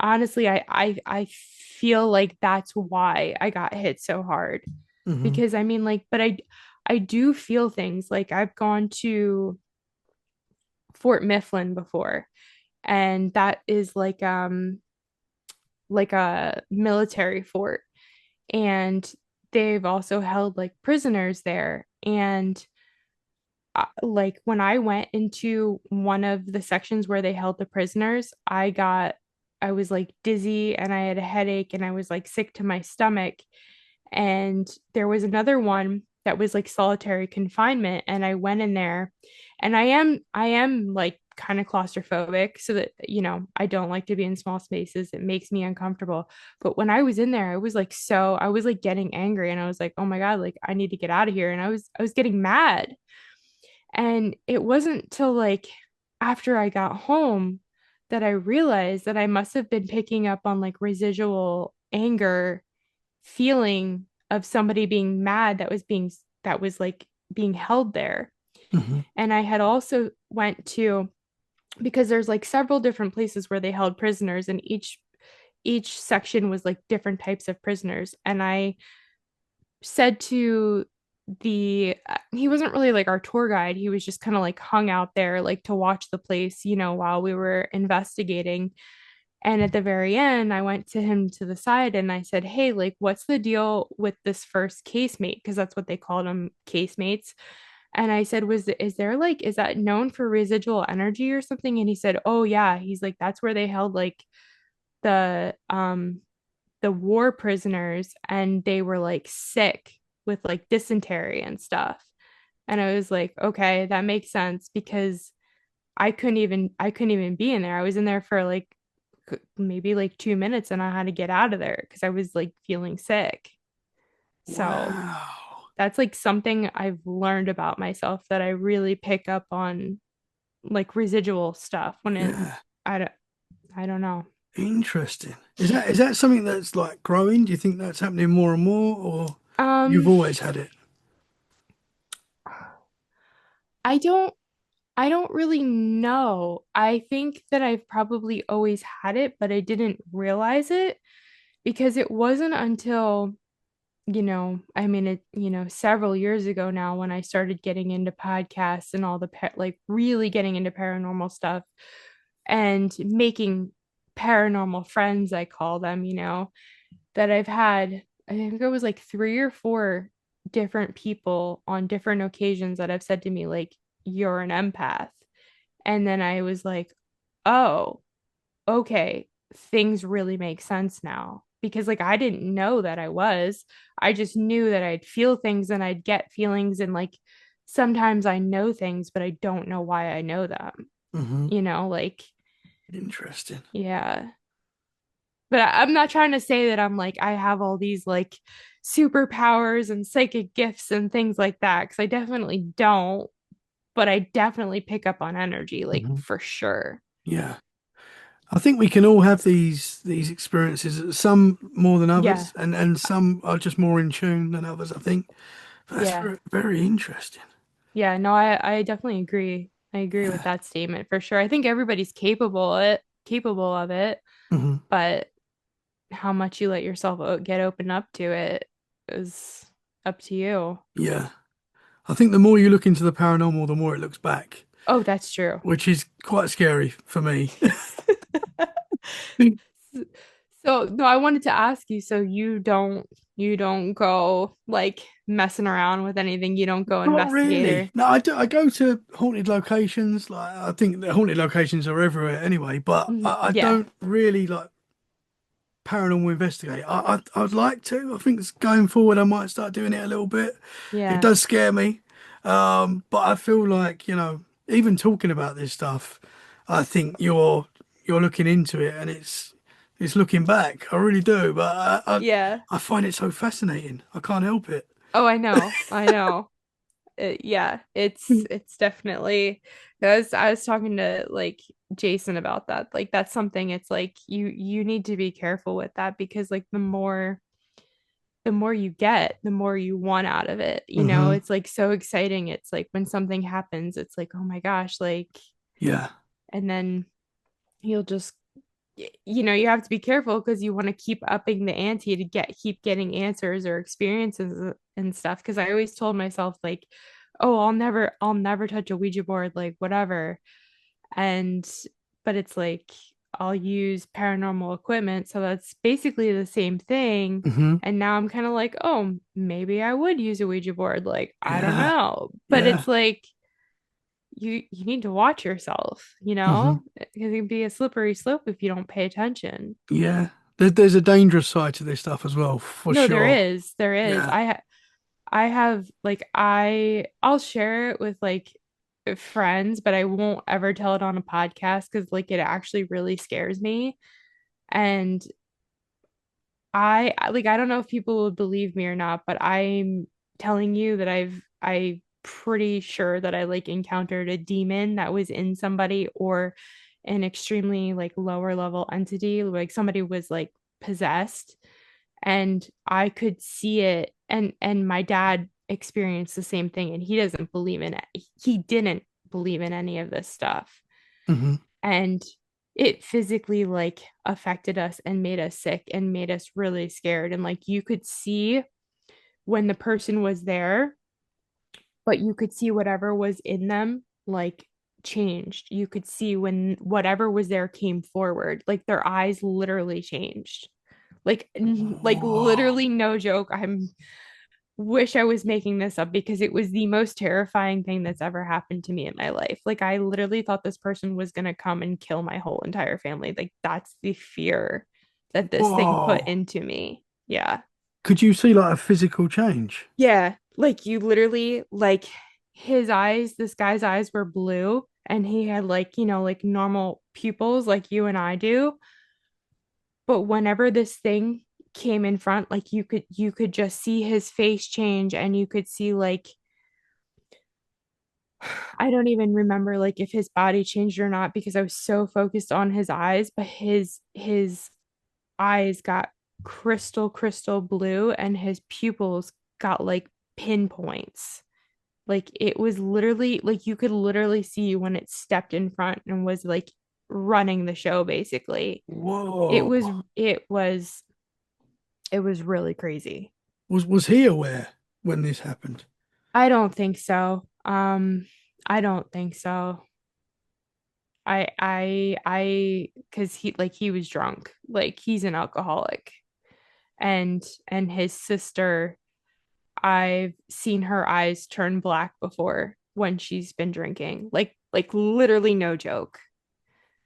honestly, I feel like that's why I got hit so hard. Hmm. Because I mean, like, but I do feel things. Like I've gone to Fort Mifflin before, and that is like a military fort. And they've also held like prisoners there. And like when I went into one of the sections where they held the prisoners, I was like dizzy and I had a headache and I was like sick to my stomach. And there was another one that was like solitary confinement, and I went in there, and I am like kind of claustrophobic, so that I don't like to be in small spaces. It makes me uncomfortable. But when I was in there, I was like getting angry, and I was like, oh my God, like I need to get out of here. And I was getting mad. And it wasn't till like after I got home that I realized that I must have been picking up on like residual anger feeling of somebody being mad that was like being held there. Hmm. And I had also went to, because there's like several different places where they held prisoners, and each section was like different types of prisoners. And I said to the he wasn't really like our tour guide, he was just kind of like hung out there like to watch the place, while we were investigating. And at the very end, I went to him to the side and I said, hey, like what's the deal with this first casemate, because that's what they called them, casemates. And I said, is there like, is that known for residual energy or something? And he said, oh yeah, he's like, that's where they held like the war prisoners, and they were like sick with like dysentery and stuff. And I was like, okay, that makes sense, because I couldn't even be in there. I was in there for like maybe like 2 minutes, and I had to get out of there because I was like feeling sick. So Wow. that's like something I've learned about myself, that I really pick up on like residual stuff when Yeah. I don't, I don't know. Interesting. Is that something that's like growing? Do you think that's happening more and more, or you've Um, always had it? I don't I don't really know. I think that I've probably always had it, but I didn't realize it, because it wasn't until, I mean, several years ago now, when I started getting into podcasts and all like really getting into paranormal stuff and making paranormal friends, I call them, that I've had, I think it was like three or four different people on different occasions that have said to me, like, you're an empath. And then I was like, oh, okay, things really make sense now. Because like I didn't know that I was. I just knew that I'd feel things and I'd get feelings, and like sometimes I know things, but I don't know why I know them. Hmm. Like, Interesting. yeah. But I'm not trying to say that I'm like I have all these like superpowers and psychic gifts and things like that, because I definitely don't. But I definitely pick up on energy, like Hmm. for sure. Yeah. I think we can all have these experiences, some more than Yeah, others, and some are just more in tune than others, I think. But that's yeah, very, very interesting. yeah. No, I definitely agree. I agree with Yeah. that statement for sure. I think everybody's capable of it, Hmm. but how much you let yourself get open up to it is up to you. Yeah. I think the more you look into the paranormal, the more it looks back, Oh, that's true. which is quite scary for me. So, no, I wanted to ask you, so you don't go like messing around with anything. You don't go Not really. investigator. No, I do. I go to haunted locations. Like I think the haunted locations are everywhere anyway. But Mhm. I Yeah. don't really like paranormal investigate. I'd like to. I think it's going forward, I might start doing it a little bit. It Yeah. does scare me, but I feel like even talking about this stuff, I think you're looking into it, and it's looking back. I really do, but Yeah. I find it so fascinating. I can't help it. Oh, I know. I know. Yeah, it's definitely, I was talking to like Jason about that. Like that's something, it's like you need to be careful with that, because like the more you get, the more you want out of it. Hmm. It's like so exciting. It's like when something happens, it's like, oh my gosh, like, Yeah. and then you'll just, you have to be careful, because you want to keep upping the ante to keep getting answers or experiences and stuff. Because I always told myself like, oh, I'll never touch a Ouija board, like whatever. And but it's like I'll use paranormal equipment. So that's basically the same thing. Hmm. And now I'm kind of like, oh, maybe I would use a Ouija board. Like, I don't Yeah. know. But Yeah. it's like you need to watch yourself, Hmm. It can be a slippery slope if you don't pay attention. Yeah. There's a dangerous side to this stuff as well, for No, there sure. is. There is. Yeah. I have like I'll share it with like friends, but I won't ever tell it on a podcast because like it actually really scares me. And I don't know if people would believe me or not, but I'm telling you that I pretty sure that I like encountered a demon that was in somebody or an extremely like lower level entity, like somebody was like possessed and I could see it and my dad experienced the same thing and he doesn't believe in it. He didn't believe in any of this stuff. Hmm. And it physically like affected us and made us sick and made us really scared and like you could see when the person was there, but you could see whatever was in them like changed. You could see when whatever was there came forward, like their eyes literally changed. Like Whoa. literally no joke. I'm wish I was making this up because it was the most terrifying thing that's ever happened to me in my life. Like I literally thought this person was going to come and kill my whole entire family. Like that's the fear that this thing put Whoa. into me. Yeah. Could you see like a physical change? Yeah, like you literally like his eyes, this guy's eyes were blue and he had like, like normal pupils like you and I do. But whenever this thing came in front, like you could just see his face change and you could see like I don't even remember like if his body changed or not because I was so focused on his eyes, but his eyes got crystal blue and his pupils got like pinpoints. Like it was literally like you could literally see when it stepped in front and was like running the show basically. It Whoa. was it was it was really crazy. Was he aware when this happened? I don't think so. I don't think so. Because he was drunk. Like he's an alcoholic, and his sister, I've seen her eyes turn black before when she's been drinking. Like literally no joke.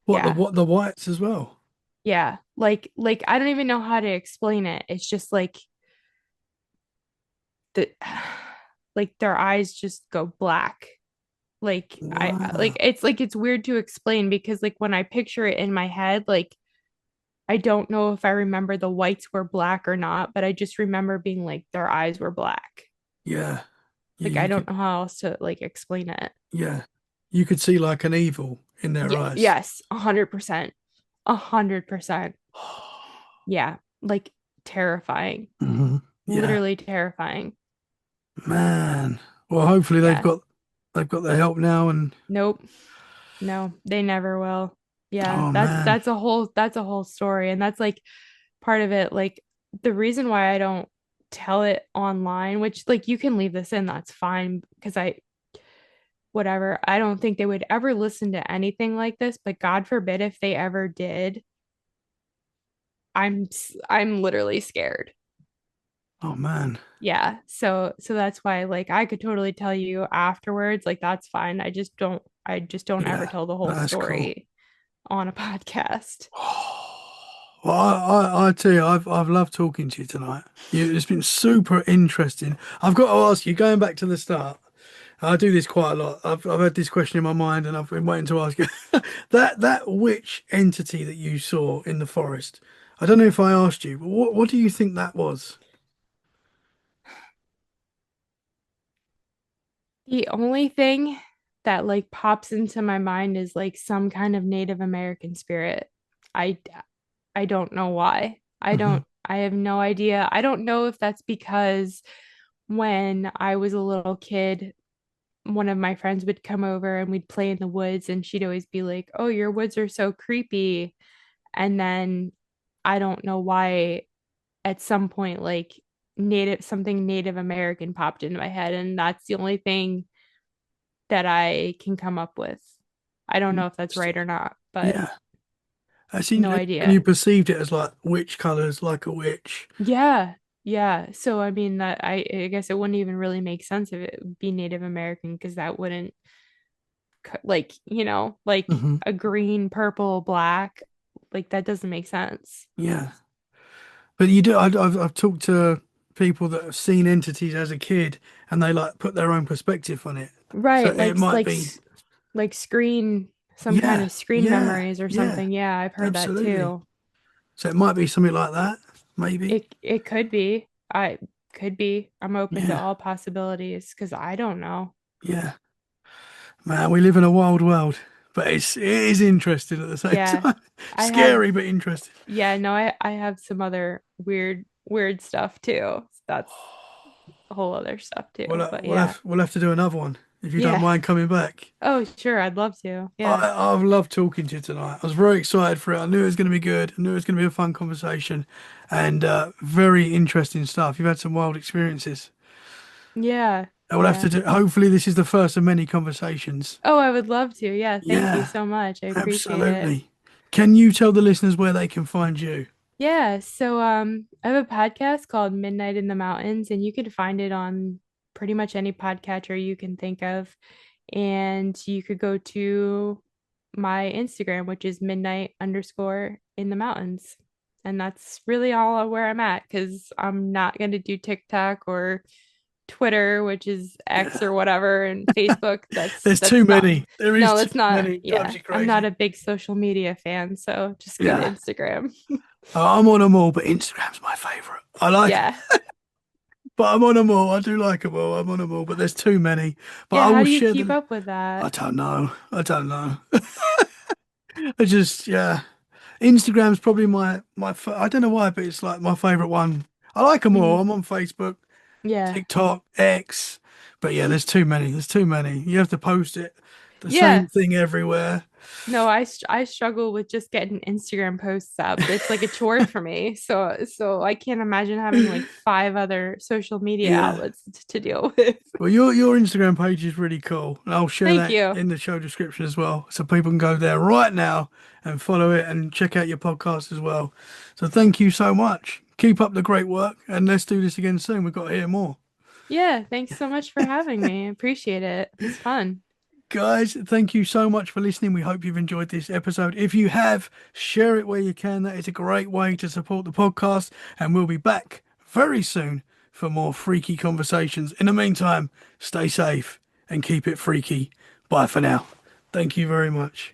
Yeah, What the whites as well? yeah. Like I don't even know how to explain it. It's just like the like their eyes just go black. Like I Wow. like it's weird to explain because like when I picture it in my head, like I don't know if I remember the whites were black or not, but I just remember being like their eyes were black. Yeah. Yeah, Like I you don't could know how else to like explain it. yeah. You could see like an evil in their Yeah, eyes. yes, 100%. 100%. Yeah, like terrifying. Hmm. Yeah. Literally terrifying. Man. Well, hopefully Yeah. they've got their help now and Nope. No, they never will. Yeah, oh that's man. that's a whole story and that's like part of it like the reason why I don't tell it online, which like you can leave this in, that's fine because I whatever. I don't think they would ever listen to anything like this, but God forbid if they ever did, I'm literally scared. Oh man. Yeah. So that's why like I could totally tell you afterwards, like that's fine. I just don't ever Yeah. tell the whole That's cool. story on a podcast. Well, I tell you, I've loved talking to you tonight. It's been super interesting. I've got to ask you, going back to the start, I do this quite a lot. I've had this question in my mind, and I've been waiting to ask you that witch entity that you saw in the forest. I don't know if I asked you, but what do you think that was? The only thing that like pops into my mind is like some kind of Native American spirit. I I don't know why. Hmm. I have no idea. I don't know if that's because when I was a little kid, one of my friends would come over and we'd play in the woods and she'd always be like, "Oh, your woods are so creepy." And then I don't know why at some point like Native American popped into my head and that's the only thing that I can come up with. I don't know if that's right or not, but Yeah. That's No interesting. And you idea. perceived it as like witch colors, like a witch. Yeah. Yeah. So I mean that I guess it wouldn't even really make sense if it would be Native American because that wouldn't like, like Hmm. a green, purple, black, like that doesn't make sense. Yeah. But you do. I've talked to people that have seen entities as a kid, and they like put their own perspective on it. So Right, it might be, like screen some kind yeah, of screen yeah, memories or yeah, something. Yeah, I've heard that absolutely. too. So it might be something like that, maybe. It could be. I could be. I'm open to Yeah, all possibilities because I don't know. yeah. Man, we live in a wild world, but it is interesting at the same Yeah. time. I have Scary but interesting. yeah, no, I have some other weird stuff too. That's a whole other stuff Well, too. But yeah. we'll have to do another one if you don't Yeah. mind coming back. Oh, sure, I'd love to. Yeah. I've loved talking to you tonight. I was very excited for it. I knew it was going to be good. I knew it was going to be a fun conversation, and very interesting stuff. You've had some wild experiences. Yeah. I will have to Yeah. do. Hopefully, this is the first of many conversations. Oh, I would love to. Yeah, thank you Yeah, so much. I appreciate it. absolutely. Can you tell the listeners where they can find you? Yeah, so I have a podcast called Midnight in the Mountains, and you can find it on pretty much any podcatcher you can think of. And you could go to my Instagram, which is midnight underscore in the mountains. And that's really all where I'm at because I'm not going to do TikTok or Twitter, which is X Yeah, or whatever, and Facebook. there's too That's not, many. There is no, too that's not, many. Drives yeah, you I'm not crazy. a big social media fan. So just go to Yeah, Instagram. I'm on them all, but Instagram's my favorite. I like, Yeah. but I'm on them all. I do like them all. I'm on them all, but thethere's too many. But Yeah. I How will do you share keep the. up with I that? don't know. I don't know. I just, yeah. Instagram's probably I don't know why, but it's like my favorite one. I like them all. Mm, I'm on Facebook, yeah. TikTok, X, but yeah, there's too many. There's too many. You have to post it, the Yeah. same thing everywhere. No, I struggle with just getting Instagram posts up. It's like a chore for me. So I can't imagine having like five other social media Yeah. outlets to deal with. Well, your Instagram page is really cool, and I'll share Thank that you. in the show description as well, so people can go there right now and follow it and check out your podcast as well. So thank you so much. Keep up the great work, and let's do this again soon. We've got to hear more. Yeah, thanks so much for having me. I appreciate it. It was fun. Guys, thank you so much for listening. We hope you've enjoyed this episode. If you have, share it where you can. That is a great way to support the podcast. And we'll be back very soon for more freaky conversations. In the meantime, stay safe and keep it freaky. Bye for now. Thank you very much.